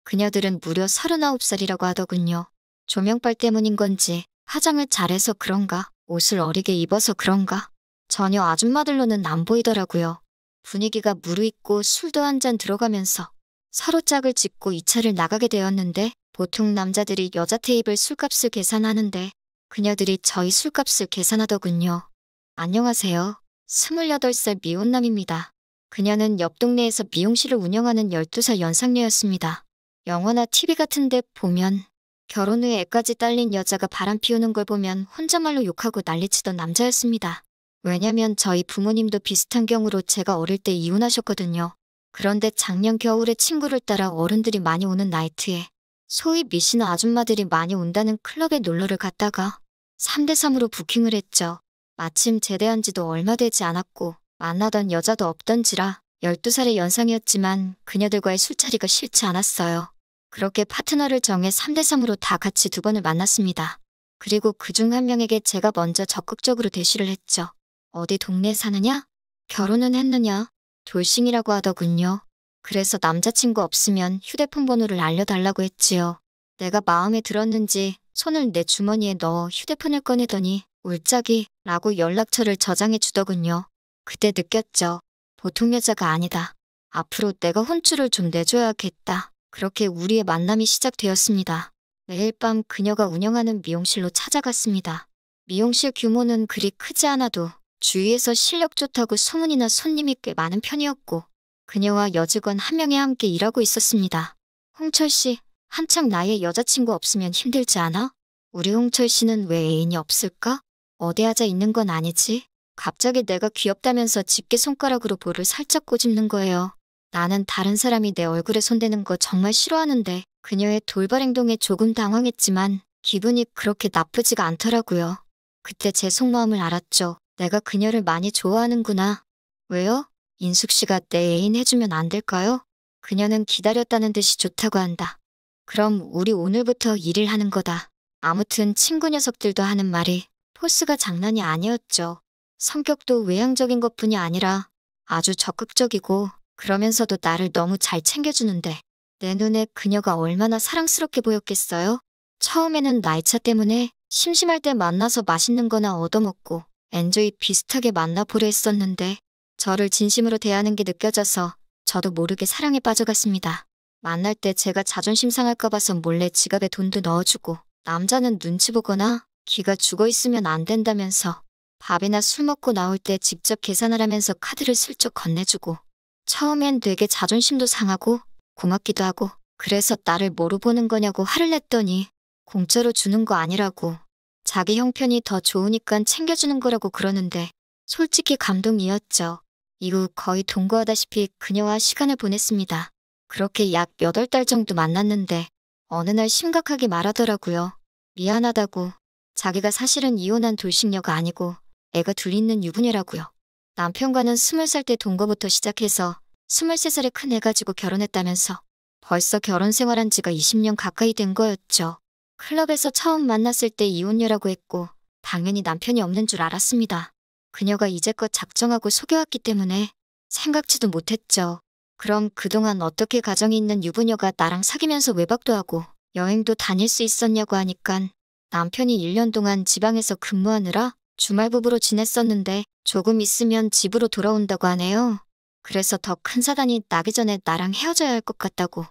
그녀들은 무려 39살이라고 하더군요. 조명빨 때문인 건지 화장을 잘해서 그런가 옷을 어리게 입어서 그런가 전혀 아줌마들로는 안 보이더라고요. 분위기가 무르익고 술도 한 잔 들어가면서 서로 짝을 짓고 2차를 나가게 되었는데 보통 남자들이 여자 테이블 술값을 계산하는데 그녀들이 저희 술값을 계산하더군요. 안녕하세요. 28살 미혼남입니다. 그녀는 옆 동네에서 미용실을 운영하는 12살 연상녀였습니다. 영화나 TV 같은 데 보면 결혼 후에 애까지 딸린 여자가 바람 피우는 걸 보면 혼자말로 욕하고 난리치던 남자였습니다. 왜냐면 저희 부모님도 비슷한 경우로 제가 어릴 때 이혼하셨거든요. 그런데 작년 겨울에 친구를 따라 어른들이 많이 오는 나이트에 소위 미신 아줌마들이 많이 온다는 클럽에 놀러를 갔다가 3대3으로 부킹을 했죠. 마침 제대한 지도 얼마 되지 않았고 만나던 여자도 없던지라 12살의 연상이었지만 그녀들과의 술자리가 싫지 않았어요. 그렇게 파트너를 정해 3대3으로 다 같이 2번을 만났습니다. 그리고 그중 한 명에게 제가 먼저 적극적으로 대시를 했죠. 어디 동네에 사느냐? 결혼은 했느냐? 돌싱이라고 하더군요. 그래서 남자친구 없으면 휴대폰 번호를 알려달라고 했지요. 내가 마음에 들었는지 손을 내 주머니에 넣어 휴대폰을 꺼내더니 울짝이라고 연락처를 저장해 주더군요. 그때 느꼈죠. 보통 여자가 아니다. 앞으로 내가 혼쭐을 좀 내줘야겠다. 그렇게 우리의 만남이 시작되었습니다. 매일 밤 그녀가 운영하는 미용실로 찾아갔습니다. 미용실 규모는 그리 크지 않아도 주위에서 실력 좋다고 소문이나 손님이 꽤 많은 편이었고 그녀와 여직원 한 명이 함께 일하고 있었습니다. 홍철 씨, 한창 나이에 여자친구 없으면 힘들지 않아? 우리 홍철 씨는 왜 애인이 없을까? 어디 하자 있는 건 아니지? 갑자기 내가 귀엽다면서 집게 손가락으로 볼을 살짝 꼬집는 거예요. 나는 다른 사람이 내 얼굴에 손대는 거 정말 싫어하는데 그녀의 돌발 행동에 조금 당황했지만 기분이 그렇게 나쁘지가 않더라고요. 그때 제 속마음을 알았죠. 내가 그녀를 많이 좋아하는구나. 왜요? 인숙 씨가 내 애인 해주면 안 될까요? 그녀는 기다렸다는 듯이 좋다고 한다. 그럼 우리 오늘부터 일을 하는 거다. 아무튼 친구 녀석들도 하는 말이 포스가 장난이 아니었죠. 성격도 외향적인 것뿐이 아니라 아주 적극적이고 그러면서도 나를 너무 잘 챙겨주는데 내 눈에 그녀가 얼마나 사랑스럽게 보였겠어요? 처음에는 나이차 때문에 심심할 때 만나서 맛있는 거나 얻어먹고 엔조이 비슷하게 만나보려 했었는데 저를 진심으로 대하는 게 느껴져서 저도 모르게 사랑에 빠져갔습니다. 만날 때 제가 자존심 상할까 봐서 몰래 지갑에 돈도 넣어주고 남자는 눈치 보거나 기가 죽어 있으면 안 된다면서 밥이나 술 먹고 나올 때 직접 계산을 하면서 카드를 슬쩍 건네주고 처음엔 되게 자존심도 상하고 고맙기도 하고 그래서 나를 뭐로 보는 거냐고 화를 냈더니 공짜로 주는 거 아니라고 자기 형편이 더 좋으니까 챙겨주는 거라고 그러는데 솔직히 감동이었죠. 이후 거의 동거하다시피 그녀와 시간을 보냈습니다. 그렇게 약 8달 정도 만났는데 어느 날 심각하게 말하더라고요. 미안하다고. 자기가 사실은 이혼한 돌싱녀가 아니고 애가 둘 있는 유부녀라고요. 남편과는 20살 때 동거부터 시작해서 23살에 큰 애 가지고 결혼했다면서 벌써 결혼 생활한 지가 20년 가까이 된 거였죠. 클럽에서 처음 만났을 때 이혼녀라고 했고 당연히 남편이 없는 줄 알았습니다. 그녀가 이제껏 작정하고 속여왔기 때문에 생각지도 못했죠. 그럼 그동안 어떻게 가정이 있는 유부녀가 나랑 사귀면서 외박도 하고 여행도 다닐 수 있었냐고 하니깐 남편이 1년 동안 지방에서 근무하느라 주말 부부로 지냈었는데 조금 있으면 집으로 돌아온다고 하네요. 그래서 더 큰 사단이 나기 전에 나랑 헤어져야 할 것 같다고.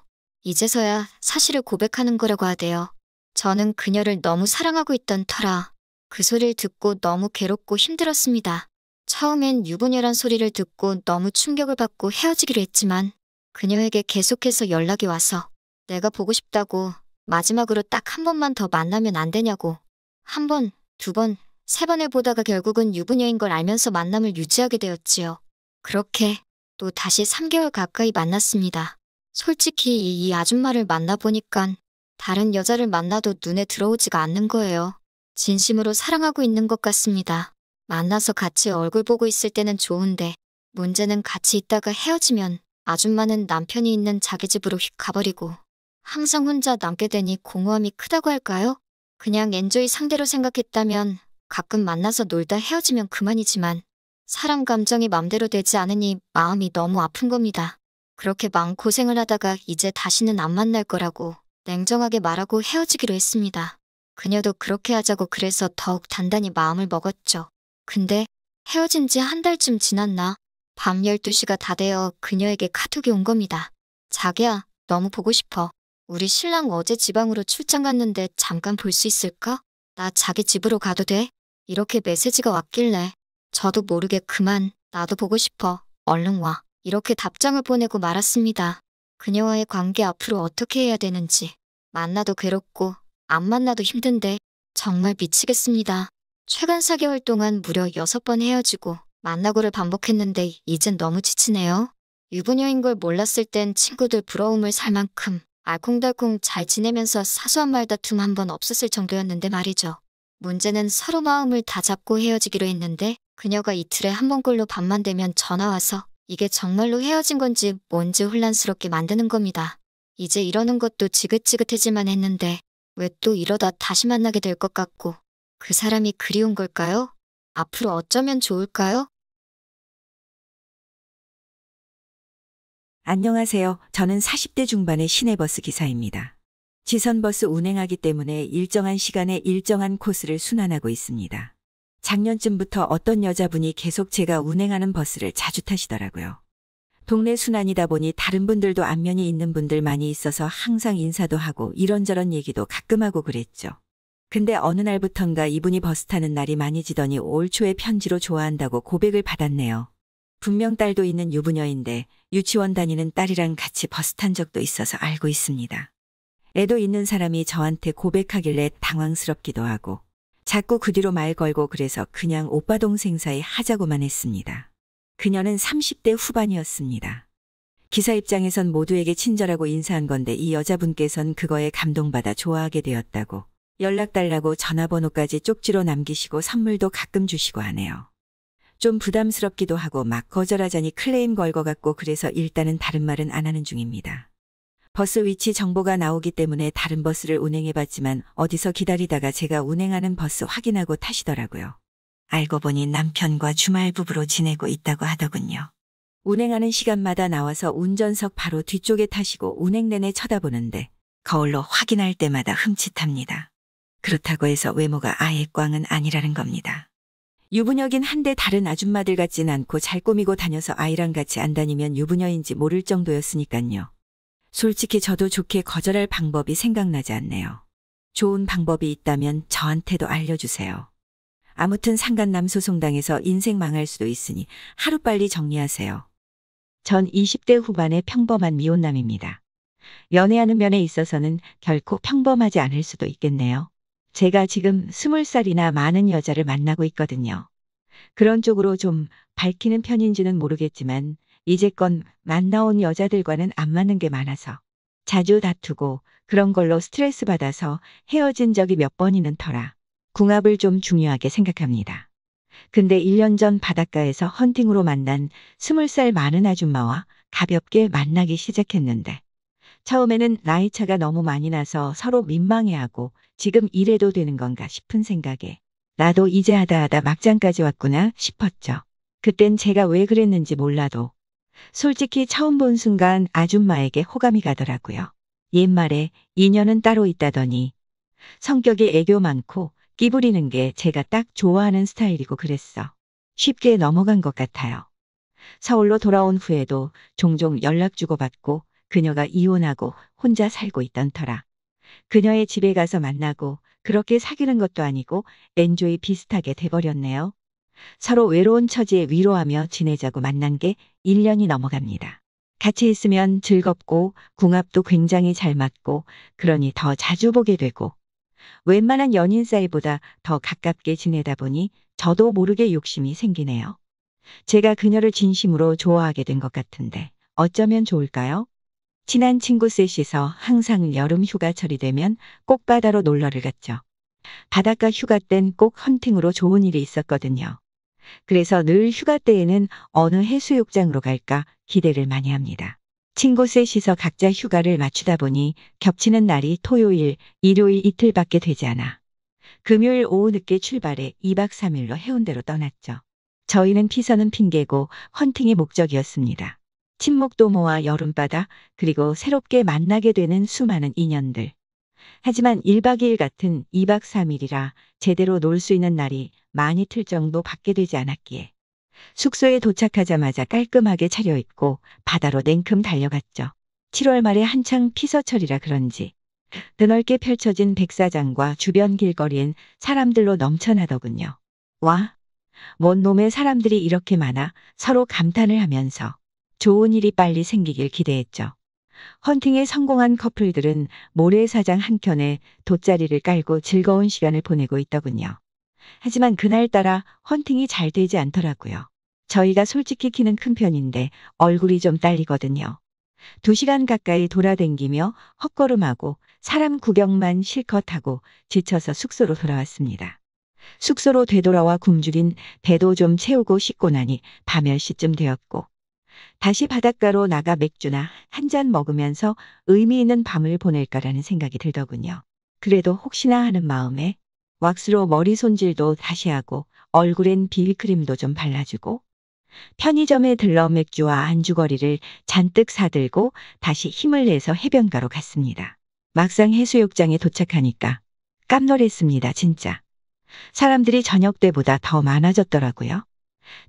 이제서야 사실을 고백하는 거라고 하대요. 저는 그녀를 너무 사랑하고 있던 터라 그 소리를 듣고 너무 괴롭고 힘들었습니다. 처음엔 유부녀란 소리를 듣고 너무 충격을 받고 헤어지기로 했지만 그녀에게 계속해서 연락이 와서 내가 보고 싶다고 마지막으로 딱 한 번만 더 만나면 안 되냐고 한 번, 두 번, 세 번을 보다가 결국은 유부녀인 걸 알면서 만남을 유지하게 되었지요. 그렇게 또 다시 3개월 가까이 만났습니다. 솔직히 이 아줌마를 만나보니깐 다른 여자를 만나도 눈에 들어오지가 않는 거예요. 진심으로 사랑하고 있는 것 같습니다. 만나서 같이 얼굴 보고 있을 때는 좋은데 문제는 같이 있다가 헤어지면 아줌마는 남편이 있는 자기 집으로 휙 가버리고 항상 혼자 남게 되니 공허함이 크다고 할까요? 그냥 엔조이 상대로 생각했다면 가끔 만나서 놀다 헤어지면 그만이지만 사람 감정이 맘대로 되지 않으니 마음이 너무 아픈 겁니다. 그렇게 마음고생을 하다가 이제 다시는 안 만날 거라고 냉정하게 말하고 헤어지기로 했습니다. 그녀도 그렇게 하자고 그래서 더욱 단단히 마음을 먹었죠. 근데 헤어진 지 한 달쯤 지났나? 밤 12시가 다 되어 그녀에게 카톡이 온 겁니다. 자기야, 너무 보고 싶어. 우리 신랑 어제 지방으로 출장 갔는데 잠깐 볼 수 있을까? 나 자기 집으로 가도 돼? 이렇게 메시지가 왔길래 저도 모르게 그만, 나도 보고 싶어. 얼른 와. 이렇게 답장을 보내고 말았습니다. 그녀와의 관계 앞으로 어떻게 해야 되는지. 만나도 괴롭고 안 만나도 힘든데 정말 미치겠습니다. 최근 4개월 동안 무려 6번 헤어지고 만나고를 반복했는데 이젠 너무 지치네요. 유부녀인 걸 몰랐을 땐 친구들 부러움을 살 만큼 알콩달콩 잘 지내면서 사소한 말다툼 한 번 없었을 정도였는데 말이죠. 문제는 서로 마음을 다 잡고 헤어지기로 했는데 그녀가 이틀에 한 번꼴로 밤만 되면 전화와서 이게 정말로 헤어진 건지 뭔지 혼란스럽게 만드는 겁니다. 이제 이러는 것도 지긋지긋해질만 했는데 왜 또 이러다 다시 만나게 될 것 같고 그 사람이 그리운 걸까요? 앞으로 어쩌면 좋을까요? 안녕하세요. 저는 40대 중반의 시내버스 기사입니다. 지선버스 운행하기 때문에 일정한 시간에 일정한 코스를 순환하고 있습니다. 작년쯤부터 어떤 여자분이 계속 제가 운행하는 버스를 자주 타시더라고요. 동네 순환이다 보니 다른 분들도 안면이 있는 분들 많이 있어서 항상 인사도 하고 이런저런 얘기도 가끔 하고 그랬죠. 근데 어느 날부턴가 이분이 버스 타는 날이 많이 지더니 올 초에 편지로 좋아한다고 고백을 받았네요. 분명 딸도 있는 유부녀인데 유치원 다니는 딸이랑 같이 버스 탄 적도 있어서 알고 있습니다. 애도 있는 사람이 저한테 고백하길래 당황스럽기도 하고 자꾸 그 뒤로 말 걸고 그래서 그냥 오빠 동생 사이 하자고만 했습니다. 그녀는 30대 후반이었습니다. 기사 입장에선 모두에게 친절하고 인사한 건데 이 여자분께선 그거에 감동받아 좋아하게 되었다고 연락 달라고 전화번호까지 쪽지로 남기시고 선물도 가끔 주시고 하네요. 좀 부담스럽기도 하고 막 거절하자니 클레임 걸 것 같고 그래서 일단은 다른 말은 안 하는 중입니다. 버스 위치 정보가 나오기 때문에 다른 버스를 운행해봤지만 어디서 기다리다가 제가 운행하는 버스 확인하고 타시더라고요. 알고 보니 남편과 주말 부부로 지내고 있다고 하더군요. 운행하는 시간마다 나와서 운전석 바로 뒤쪽에 타시고 운행 내내 쳐다보는데 거울로 확인할 때마다 흠칫합니다. 그렇다고 해서 외모가 아예 꽝은 아니라는 겁니다. 유부녀긴 한데 다른 아줌마들 같진 않고 잘 꾸미고 다녀서 아이랑 같이 안 다니면 유부녀인지 모를 정도였으니깐요. 솔직히 저도 좋게 거절할 방법이 생각나지 않네요. 좋은 방법이 있다면 저한테도 알려주세요. 아무튼 상간남 소송당해서 인생 망할 수도 있으니 하루빨리 정리하세요. 전 20대 후반의 평범한 미혼남입니다. 연애하는 면에 있어서는 결코 평범하지 않을 수도 있겠네요. 제가 지금 20살이나 많은 여자를 만나고 있거든요. 그런 쪽으로 좀 밝히는 편인지는 모르겠지만 이제껏 만나온 여자들과는 안 맞는 게 많아서 자주 다투고 그런 걸로 스트레스 받아서 헤어진 적이 몇 번이는 터라 궁합을 좀 중요하게 생각합니다. 근데 1년 전 바닷가에서 헌팅으로 만난 20살 많은 아줌마와 가볍게 만나기 시작했는데 처음에는 나이 차가 너무 많이 나서 서로 민망해하고 지금 이래도 되는 건가 싶은 생각에 나도 이제 하다 막장까지 왔구나 싶었죠. 그땐 제가 왜 그랬는지 몰라도 솔직히 처음 본 순간 아줌마에게 호감이 가더라고요. 옛말에 인연은 따로 있다더니 성격이 애교 많고 끼부리는 게 제가 딱 좋아하는 스타일이고 그랬어. 쉽게 넘어간 것 같아요. 서울로 돌아온 후에도 종종 연락 주고받고 그녀가 이혼하고 혼자 살고 있던 터라 그녀의 집에 가서 만나고 그렇게 사귀는 것도 아니고 엔조이 비슷하게 돼버렸네요. 서로 외로운 처지에 위로하며 지내자고 만난 게 1년이 넘어갑니다. 같이 있으면 즐겁고 궁합도 굉장히 잘 맞고 그러니 더 자주 보게 되고 웬만한 연인 사이보다 더 가깝게 지내다 보니 저도 모르게 욕심이 생기네요. 제가 그녀를 진심으로 좋아하게 된 것 같은데 어쩌면 좋을까요? 친한 친구 셋이서 항상 여름 휴가철이 되면 꼭 바다로 놀러를 갔죠. 바닷가 휴가 땐 꼭 헌팅으로 좋은 일이 있었거든요. 그래서 늘 휴가 때에는 어느 해수욕장으로 갈까 기대를 많이 합니다. 친구 셋이서 각자 휴가를 맞추다 보니 겹치는 날이 토요일, 일요일 이틀밖에 되지 않아. 금요일 오후 늦게 출발해 2박 3일로 해운대로 떠났죠. 저희는 피서는 핑계고 헌팅이 목적이었습니다. 친목도 모아 여름바다 그리고 새롭게 만나게 되는 수많은 인연들. 하지만 1박 2일 같은 2박 3일이라 제대로 놀 수 있는 날이 많이 틀 정도 밖에 되지 않았기에 숙소에 도착하자마자 깔끔하게 차려입고 바다로 냉큼 달려갔죠. 7월 말에 한창 피서철이라 그런지 드넓게 펼쳐진 백사장과 주변 길거리엔 사람들로 넘쳐나더군요. 와, 뭔 놈의 사람들이 이렇게 많아 서로 감탄을 하면서 좋은 일이 빨리 생기길 기대했죠. 헌팅에 성공한 커플들은 모래사장 한켠에 돗자리를 깔고 즐거운 시간을 보내고 있더군요. 하지만 그날따라 헌팅이 잘 되지 않더라고요. 저희가 솔직히 키는 큰 편인데 얼굴이 좀 딸리거든요. 2시간 가까이 돌아댕기며 헛걸음하고 사람 구경만 실컷 하고 지쳐서 숙소로 돌아왔습니다. 숙소로 되돌아와 굶주린 배도 좀 채우고 씻고 나니 밤 10시쯤 되었고 다시 바닷가로 나가 맥주나 한 잔 먹으면서 의미 있는 밤을 보낼까라는 생각이 들더군요. 그래도 혹시나 하는 마음에 왁스로 머리 손질도 다시 하고 얼굴엔 비비크림도 좀 발라주고 편의점에 들러 맥주와 안주거리를 잔뜩 사들고 다시 힘을 내서 해변가로 갔습니다. 막상 해수욕장에 도착하니까 깜놀했습니다, 진짜. 사람들이 저녁 때보다 더 많아졌더라고요.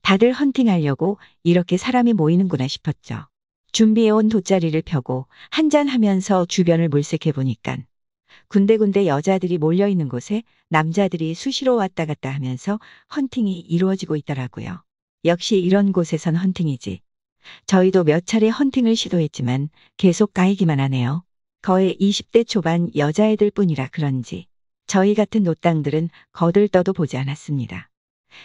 다들 헌팅하려고 이렇게 사람이 모이는구나 싶었죠. 준비해온 돗자리를 펴고 한잔하면서 주변을 물색해보니깐 군데군데 여자들이 몰려있는 곳에 남자들이 수시로 왔다 갔다 하면서 헌팅이 이루어지고 있더라고요. 역시 이런 곳에선 헌팅이지. 저희도 몇 차례 헌팅을 시도했지만 계속 까이기만 하네요. 거의 20대 초반 여자애들 뿐이라 그런지 저희 같은 노땅들은 거들떠도 보지 않았습니다.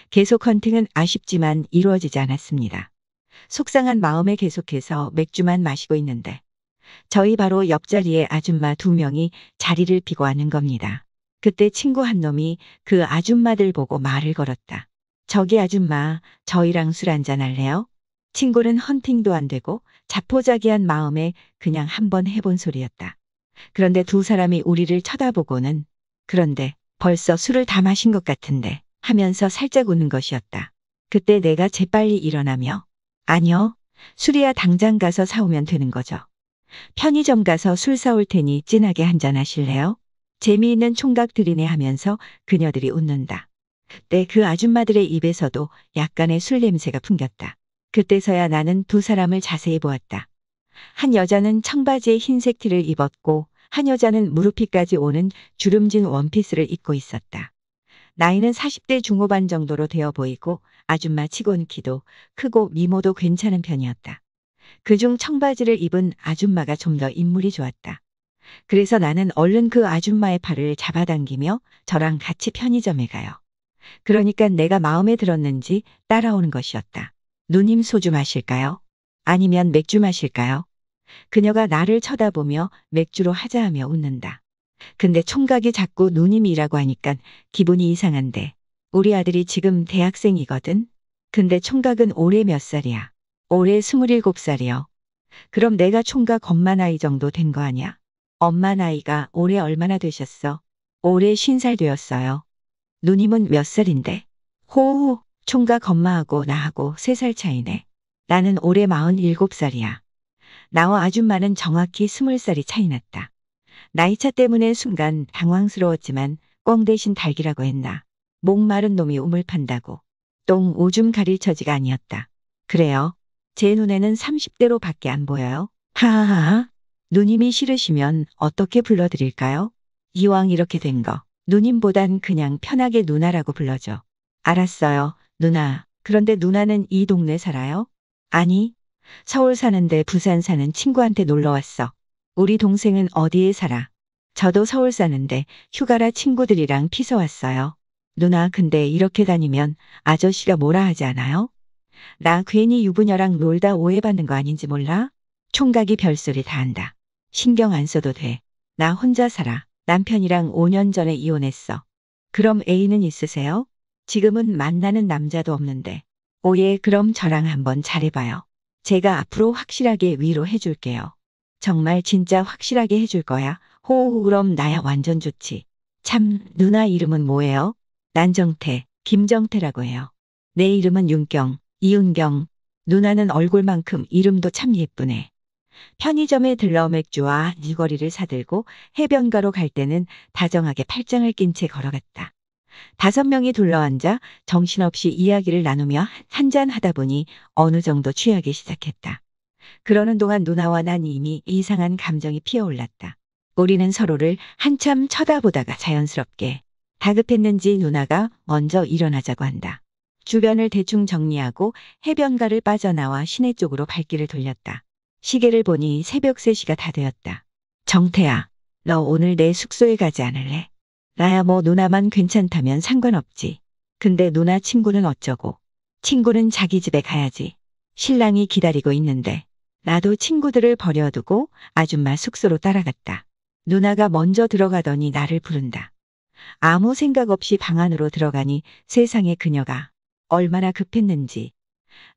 계속 헌팅은 아쉽지만 이루어지지 않았습니다. 속상한 마음에 계속해서 맥주만 마시고 있는데 저희 바로 옆자리에 아줌마 2명이 자리를 비고 앉는 겁니다. 그때 친구 한 놈이 그 아줌마들 보고 말을 걸었다. 저기 아줌마, 저희랑 술 한잔 할래요? 친구는 헌팅도 안 되고 자포자기한 마음에 그냥 한번 해본 소리였다. 그런데 두 사람이 우리를 쳐다보고는 그런데 벌써 술을 다 마신 것 같은데 하면서 살짝 웃는 것이었다. 그때 내가 재빨리 일어나며 아니요, 술이야 당장 가서 사오면 되는 거죠. 편의점 가서 술 사올 테니 진하게 한잔 하실래요? 재미있는 총각 들이네 하면서 그녀들이 웃는다. 그때 그 아줌마들의 입에서도 약간의 술 냄새가 풍겼다. 그때서야 나는 두 사람을 자세히 보았다. 한 여자는 청바지에 흰색 티를 입었고 한 여자는 무릎이까지 오는 주름진 원피스를 입고 있었다. 나이는 40대 중후반 정도로 되어 보이고 아줌마 치곤 키도 크고 미모도 괜찮은 편이었다. 그중 청바지를 입은 아줌마가 좀 더 인물이 좋았다. 그래서 나는 얼른 그 아줌마의 팔을 잡아당기며 저랑 같이 편의점에 가요. 그러니까 내가 마음에 들었는지 따라오는 것이었다. 누님 소주 마실까요? 아니면 맥주 마실까요? 그녀가 나를 쳐다보며 맥주로 하자 하며 웃는다. 근데 총각이 자꾸 누님이라고 하니까 기분이 이상한데 우리 아들이 지금 대학생이거든. 근데 총각은 올해 몇 살이야? 올해 27살이요. 그럼 내가 총각 엄마 나이 정도 된 거 아니야? 엄마 나이가 올해 얼마나 되셨어? 올해 50살 되었어요. 누님은 몇 살인데? 호호, 총각 엄마하고 나하고 3살 차이네. 나는 올해 47살이야. 나와 아줌마는 정확히 20살이 차이 났다. 나이차 때문에 순간 당황스러웠지만 꽝 대신 닭이라고 했나. 목마른 놈이 우물 판다고. 똥 오줌 가릴 처지가 아니었다. 그래요. 제 눈에는 30대로 밖에 안 보여요. 하하하. 누님이 싫으시면 어떻게 불러드릴까요? 이왕 이렇게 된 거. 누님보단 그냥 편하게 누나라고 불러줘. 알았어요, 누나. 그런데 누나는 이 동네 살아요? 아니, 서울 사는데 부산 사는 친구한테 놀러 왔어. 우리 동생은 어디에 살아? 저도 서울 사는데 휴가라 친구들이랑 피서 왔어요. 누나 근데 이렇게 다니면 아저씨가 뭐라 하지 않아요? 나 괜히 유부녀랑 놀다 오해받는 거 아닌지 몰라? 총각이 별소리 다 한다. 신경 안 써도 돼. 나 혼자 살아. 남편이랑 5년 전에 이혼했어. 그럼 애인은 있으세요? 지금은 만나는 남자도 없는데. 오예, 그럼 저랑 한번 잘해봐요. 제가 앞으로 확실하게 위로해 줄게요. 정말 진짜 확실하게 해줄 거야. 호호, 그럼 나야 완전 좋지. 참, 누나 이름은 뭐예요? 난정태, 김정태라고 해요. 내 이름은 윤경, 이은경. 누나는 얼굴만큼 이름도 참 예쁘네. 편의점에 들러 맥주와 이거리를 사들고 해변가로 갈 때는 다정하게 팔짱을 낀 채 걸어갔다. 5명이 둘러앉아 정신없이 이야기를 나누며 한잔 하다 보니 어느 정도 취하기 시작했다. 그러는 동안 누나와 난 이미 이상한 감정이 피어올랐다. 우리는 서로를 한참 쳐다보다가 자연스럽게 다급했는지 누나가 먼저 일어나자고 한다. 주변을 대충 정리하고 해변가를 빠져나와 시내 쪽으로 발길을 돌렸다. 시계를 보니 새벽 3시가 다 되었다. 정태야, 너 오늘 내 숙소에 가지 않을래? 나야 뭐 누나만 괜찮다면 상관없지. 근데 누나 친구는 어쩌고? 친구는 자기 집에 가야지. 신랑이 기다리고 있는데. 나도 친구들을 버려두고 아줌마 숙소로 따라갔다. 누나가 먼저 들어가더니 나를 부른다. 아무 생각 없이 방 안으로 들어가니 세상에 그녀가 얼마나 급했는지.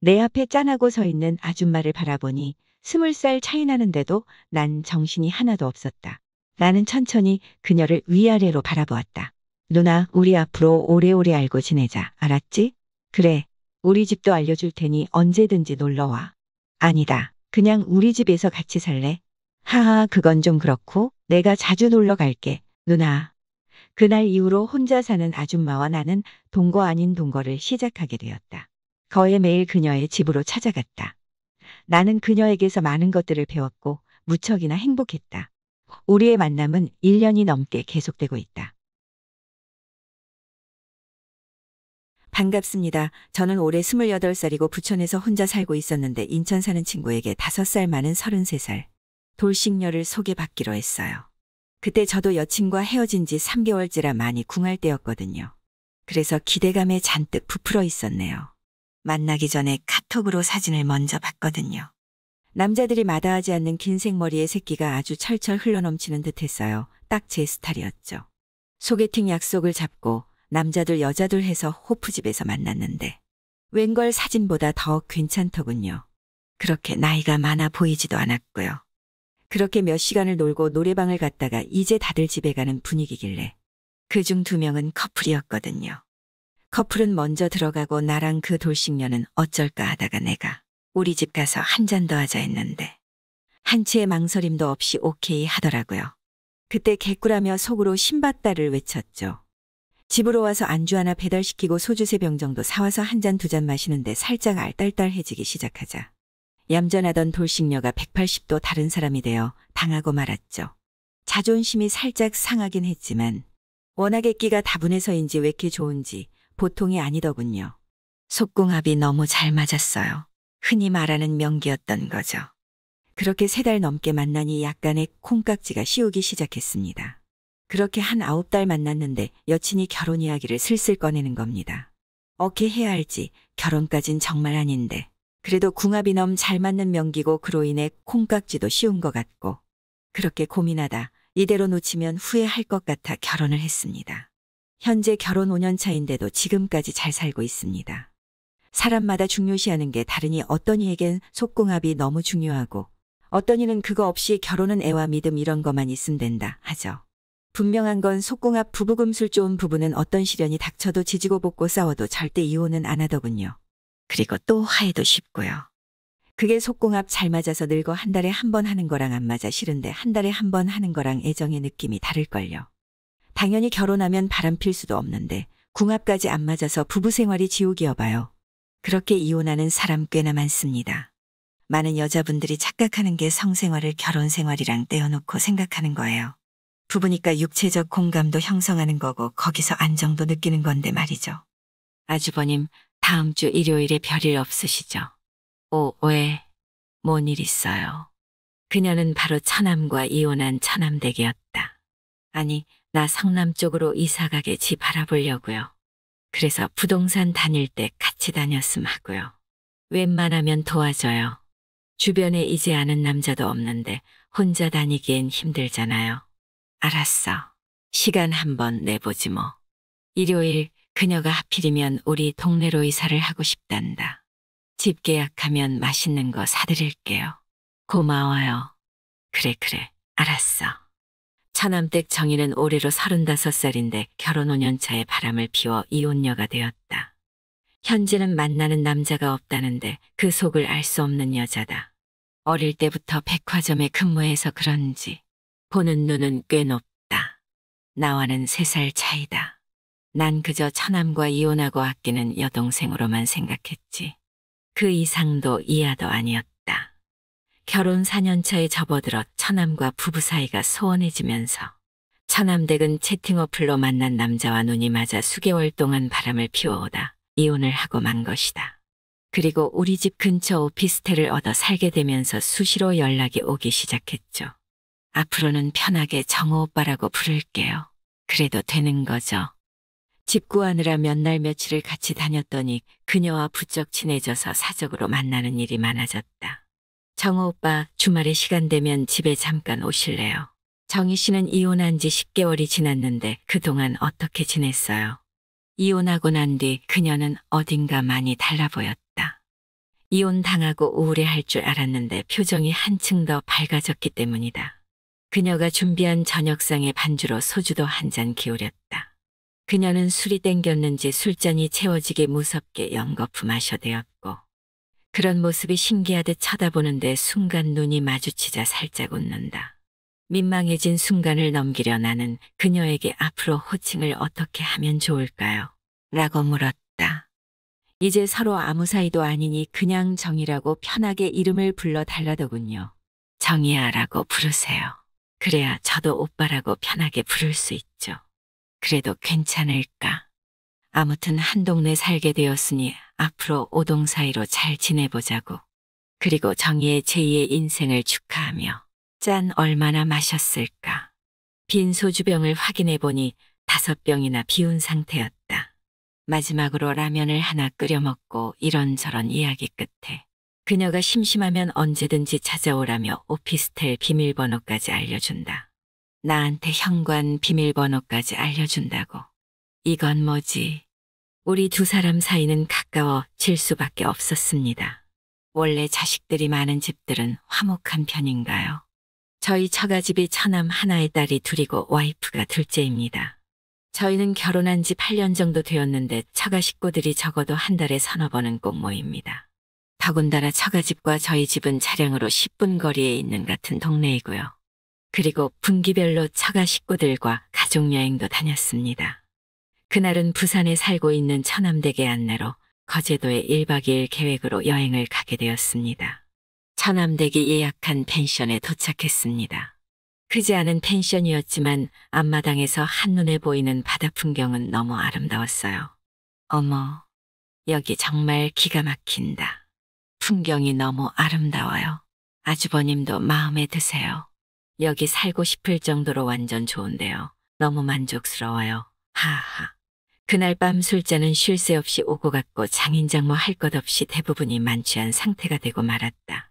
내 앞에 짠하고 서 있는 아줌마를 바라보니 20살 차이 나는데도 난 정신이 하나도 없었다. 나는 천천히 그녀를 위아래로 바라보았다. 누나, 우리 앞으로 오래오래 알고 지내자. 알았지? 그래. 우리 집도 알려줄 테니 언제든지 놀러와. 아니다. 그냥 우리 집에서 같이 살래? 하하, 그건 좀 그렇고 내가 자주 놀러 갈게. 누나. 그날 이후로 혼자 사는 아줌마와 나는 동거 아닌 동거를 시작하게 되었다. 거의 매일 그녀의 집으로 찾아갔다. 나는 그녀에게서 많은 것들을 배웠고 무척이나 행복했다. 우리의 만남은 1년이 넘게 계속되고 있다. 반갑습니다. 저는 올해 28살이고 부천에서 혼자 살고 있었는데 인천 사는 친구에게 5살 많은 33살 돌싱녀를 소개받기로 했어요. 그때 저도 여친과 헤어진 지 3개월째라 많이 궁할 때였거든요. 그래서 기대감에 잔뜩 부풀어 있었네요. 만나기 전에 카톡으로 사진을 먼저 봤거든요. 남자들이 마다하지 않는 긴 생머리에 새끼가 아주 철철 흘러넘치는 듯했어요. 딱 제 스타일이었죠. 소개팅 약속을 잡고 남자들 여자들 해서 호프집에서 만났는데 웬걸 사진보다 더 괜찮더군요. 그렇게 나이가 많아 보이지도 않았고요. 그렇게 몇 시간을 놀고 노래방을 갔다가 이제 다들 집에 가는 분위기길래 그중 2명은 커플이었거든요. 커플은 먼저 들어가고 나랑 그 돌싱녀는 어쩔까 하다가 내가 우리 집 가서 한 잔 더 하자 했는데 한치의 망설임도 없이 오케이 하더라고요. 그때 개꿀하며 속으로 신받다를 외쳤죠. 집으로 와서 안주 하나 배달시키고 소주 3병 정도 사와서 한 잔 2잔 마시는데 살짝 알딸딸해지기 시작하자 얌전하던 돌싱녀가 180도 다른 사람이 되어 당하고 말았죠. 자존심이 살짝 상하긴 했지만 워낙에 끼가 다분해서인지 왜 이렇게 좋은지 보통이 아니더군요. 속궁합이 너무 잘 맞았어요. 흔히 말하는 명기였던 거죠. 그렇게 3달 넘게 만나니 약간의 콩깍지가 씌우기 시작했습니다. 그렇게 한 9달 만났는데 여친이 결혼 이야기를 슬슬 꺼내는 겁니다. 어떻게 해야 할지 결혼까진 정말 아닌데 그래도 궁합이 너무 잘 맞는 명기고 그로 인해 콩깍지도 씌운 것 같고 그렇게 고민하다 이대로 놓치면 후회할 것 같아 결혼을 했습니다. 현재 결혼 5년 차인데도 지금까지 잘 살고 있습니다. 사람마다 중요시하는 게 다르니 어떤 이에겐 속궁합이 너무 중요하고 어떤 이는 그거 없이 결혼은 애와 믿음 이런 것만 있으면 된다 하죠. 분명한 건 속궁합 부부금술 좋은 부부는 어떤 시련이 닥쳐도 지지고 볶고 싸워도 절대 이혼은 안 하더군요. 그리고 또 화해도 쉽고요. 그게 속궁합 잘 맞아서 늙어 한 달에 한 번 하는 거랑 안 맞아 싫은데 한 달에 한 번 하는 거랑 애정의 느낌이 다를걸요. 당연히 결혼하면 바람필 수도 없는데 궁합까지 안 맞아서 부부 생활이 지옥이어봐요. 그렇게 이혼하는 사람 꽤나 많습니다. 많은 여자분들이 착각하는 게 성생활을 결혼생활이랑 떼어놓고 생각하는 거예요. 부부니까 육체적 공감도 형성하는 거고 거기서 안정도 느끼는 건데 말이죠. 아주버님, 다음 주 일요일에 별일 없으시죠? 왜? 뭔 일 있어요? 그녀는 바로 처남과 이혼한 처남댁이었다. 아니, 나 성남 쪽으로 이사가게 집 알아보려고요. 그래서 부동산 다닐 때 같이 다녔음 하고요. 웬만하면 도와줘요. 주변에 이제 아는 남자도 없는데 혼자 다니기엔 힘들잖아요. 알았어. 시간 한번 내보지 뭐. 일요일 그녀가 하필이면 우리 동네로 이사를 하고 싶단다. 집 계약하면 맛있는 거 사드릴게요. 고마워요. 그래, 알았어. 처남댁 정희는 올해로 35살인데 결혼 5년 차에 바람을 피워 이혼녀가 되었다. 현재는 만나는 남자가 없다는데 그 속을 알 수 없는 여자다. 어릴 때부터 백화점에 근무해서 그런지 보는 눈은 꽤 높다. 나와는 3살 차이다. 난 그저 처남과 이혼하고 아끼는 여동생으로만 생각했지. 그 이상도 이하도 아니었다. 결혼 4년 차에 접어들어 처남과 부부 사이가 소원해지면서 처남댁은 채팅 어플로 만난 남자와 눈이 맞아 수개월 동안 바람을 피워오다 이혼을 하고 만 것이다. 그리고 우리 집 근처 오피스텔을 얻어 살게 되면서 수시로 연락이 오기 시작했죠. 앞으로는 편하게 정호 오빠라고 부를게요. 그래도 되는 거죠. 집 구하느라 몇 날 며칠을 같이 다녔더니 그녀와 부쩍 친해져서 사적으로 만나는 일이 많아졌다. 정호 오빠, 주말에 시간 되면 집에 잠깐 오실래요? 정희 씨는 이혼한 지 10개월이 지났는데 그동안 어떻게 지냈어요? 이혼하고 난 뒤 그녀는 어딘가 많이 달라 보였다. 이혼당하고 우울해할 줄 알았는데 표정이 한층 더 밝아졌기 때문이다. 그녀가 준비한 저녁상의 반주로 소주도 한 잔 기울였다. 그녀는 술이 땡겼는지 술잔이 채워지게 무섭게 연거푸 마셔대었고 그런 모습이 신기하듯 쳐다보는데 순간 눈이 마주치자 살짝 웃는다. 민망해진 순간을 넘기려 나는 그녀에게 앞으로 호칭을 어떻게 하면 좋을까요? 라고 물었다. 이제 서로 아무 사이도 아니니 그냥 정이라고 편하게 이름을 불러달라더군요. 정이야라고 부르세요. 그래야 저도 오빠라고 편하게 부를 수 있죠. 그래도 괜찮을까? 아무튼 한 동네 살게 되었으니 앞으로 오동 사이로 잘 지내보자고. 그리고 정희의 제2의 인생을 축하하며 짠 얼마나 마셨을까. 빈 소주병을 확인해보니 5병이나 비운 상태였다. 마지막으로 라면을 하나 끓여 먹고 이런저런 이야기 끝에 그녀가 심심하면 언제든지 찾아오라며 오피스텔 비밀번호까지 알려준다. 나한테 현관 비밀번호까지 알려준다고. 이건 뭐지? 우리 두 사람 사이는 가까워질 수밖에 없었습니다. 원래 자식들이 많은 집들은 화목한 편인가요? 저희 처가집이 처남 하나의 딸이 둘이고 와이프가 둘째입니다. 저희는 결혼한 지 8년 정도 되었는데 처가 식구들이 적어도 한 달에 서너 번은 꼭 모입니다. 더군다나 처가집과 저희 집은 차량으로 10분 거리에 있는 같은 동네이고요. 그리고 분기별로 처가 식구들과 가족여행도 다녔습니다. 그날은 부산에 살고 있는 처남댁의 안내로 거제도에 1박 2일 계획으로 여행을 가게 되었습니다. 처남댁이 예약한 펜션에 도착했습니다. 크지 않은 펜션이었지만 앞마당에서 한눈에 보이는 바다 풍경은 너무 아름다웠어요. 어머, 여기 정말 기가 막힌다. 풍경이 너무 아름다워요. 아주버님도 마음에 드세요. 여기 살고 싶을 정도로 완전 좋은데요. 너무 만족스러워요. 하하. 그날 밤 술자는 쉴 새 없이 오고 갔고 장인장모 할 것 없이 대부분이 만취한 상태가 되고 말았다.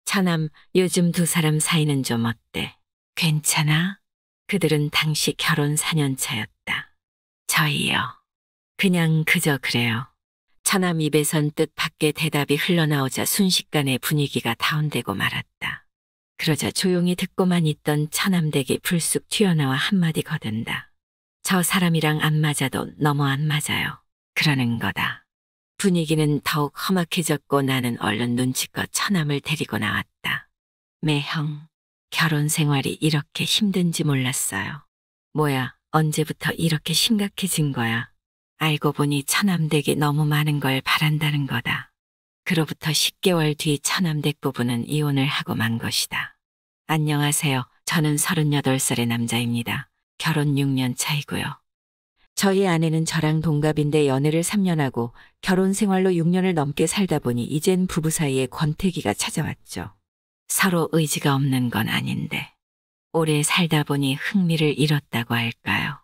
처남, 요즘 두 사람 사이는 좀 어때? 괜찮아? 그들은 당시 결혼 4년 차였다. 저희요. 그냥 그저 그래요. 처남 입에선 뜻밖의 대답이 흘러나오자 순식간에 분위기가 다운되고 말았다. 그러자 조용히 듣고만 있던 처남댁이 불쑥 튀어나와 한마디 거둔다. 저 사람이랑 안 맞아도 너무 안 맞아요. 그러는 거다. 분위기는 더욱 험악해졌고 나는 얼른 눈치껏 처남을 데리고 나왔다. 매형, 결혼 생활이 이렇게 힘든지 몰랐어요. 뭐야, 언제부터 이렇게 심각해진 거야? 알고 보니 처남댁이 너무 많은 걸 바란다는 거다. 그로부터 10개월 뒤 처남댁 부부는 이혼을 하고 만 것이다. 안녕하세요. 저는 38살의 남자입니다. 결혼 6년 차이고요. 저희 아내는 저랑 동갑인데 연애를 3년 하고 결혼 생활로 6년을 넘게 살다 보니 이젠 부부 사이에 권태기가 찾아왔죠. 서로 의지가 없는 건 아닌데 오래 살다 보니 흥미를 잃었다고 할까요?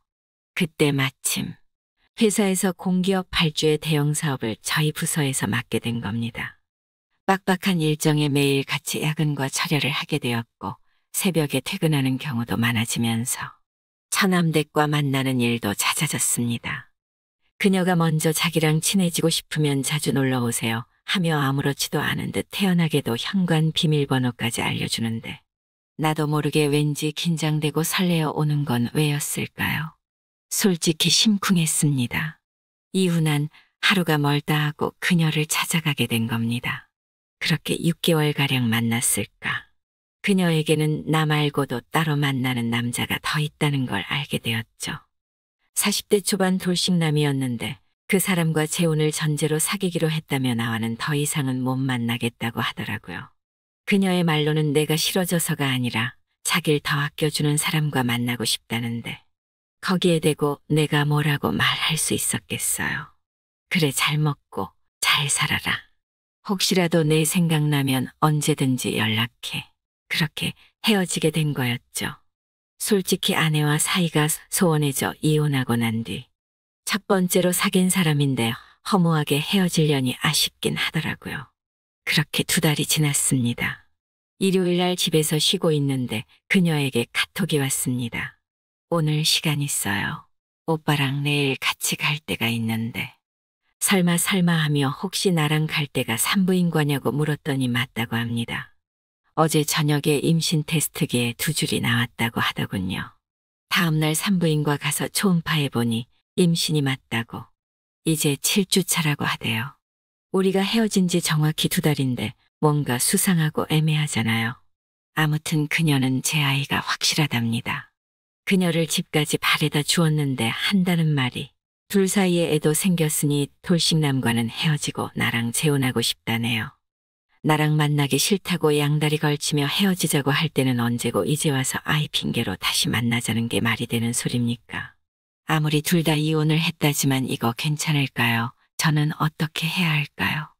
그때 마침 회사에서 공기업 발주의 대형 사업을 저희 부서에서 맡게 된 겁니다. 빡빡한 일정에 매일 같이 야근과 철야를 하게 되었고 새벽에 퇴근하는 경우도 많아지면서 처남댁과 만나는 일도 잦아졌습니다. 그녀가 먼저 자기랑 친해지고 싶으면 자주 놀러 오세요 하며 아무렇지도 않은 듯 태연하게도 현관 비밀번호까지 알려주는데 나도 모르게 왠지 긴장되고 설레어 오는 건 왜였을까요? 솔직히 심쿵했습니다. 이후 난 하루가 멀다 하고 그녀를 찾아가게 된 겁니다. 그렇게 6개월가량 만났을까. 그녀에게는 나 말고도 따로 만나는 남자가 더 있다는 걸 알게 되었죠. 40대 초반 돌싱남이었는데 그 사람과 재혼을 전제로 사귀기로 했다며 나와는 더 이상은 못 만나겠다고 하더라고요. 그녀의 말로는 내가 싫어져서가 아니라 자길 더 아껴주는 사람과 만나고 싶다는데 거기에 대고 내가 뭐라고 말할 수 있었겠어요. 그래, 잘 먹고 잘 살아라. 혹시라도 내 생각나면 언제든지 연락해. 그렇게 헤어지게 된 거였죠. 솔직히 아내와 사이가 소원해져 이혼하고 난 뒤 첫 번째로 사귄 사람인데 허무하게 헤어지려니 아쉽긴 하더라고요. 그렇게 2달이 지났습니다. 일요일날 집에서 쉬고 있는데 그녀에게 카톡이 왔습니다. 오늘 시간 있어요. 오빠랑 내일 같이 갈 데가 있는데. 설마 하며 혹시 나랑 갈 데가 산부인과냐고 물었더니 맞다고 합니다. 어제 저녁에 임신 테스트기에 2줄이 나왔다고 하더군요. 다음날 산부인과 가서 초음파해보니 임신이 맞다고. 이제 7주 차라고 하대요. 우리가 헤어진 지 정확히 2달인데 뭔가 수상하고 애매하잖아요. 아무튼 그녀는 제 아이가 확실하답니다. 그녀를 집까지 바래다 주었는데 한다는 말이 둘 사이에 애도 생겼으니 돌싱남과는 헤어지고 나랑 재혼하고 싶다네요. 나랑 만나기 싫다고 양다리 걸치며 헤어지자고 할 때는 언제고 이제 와서 아이 핑계로 다시 만나자는 게 말이 되는 소립니까? 아무리 둘 다 이혼을 했다지만 이거 괜찮을까요? 저는 어떻게 해야 할까요?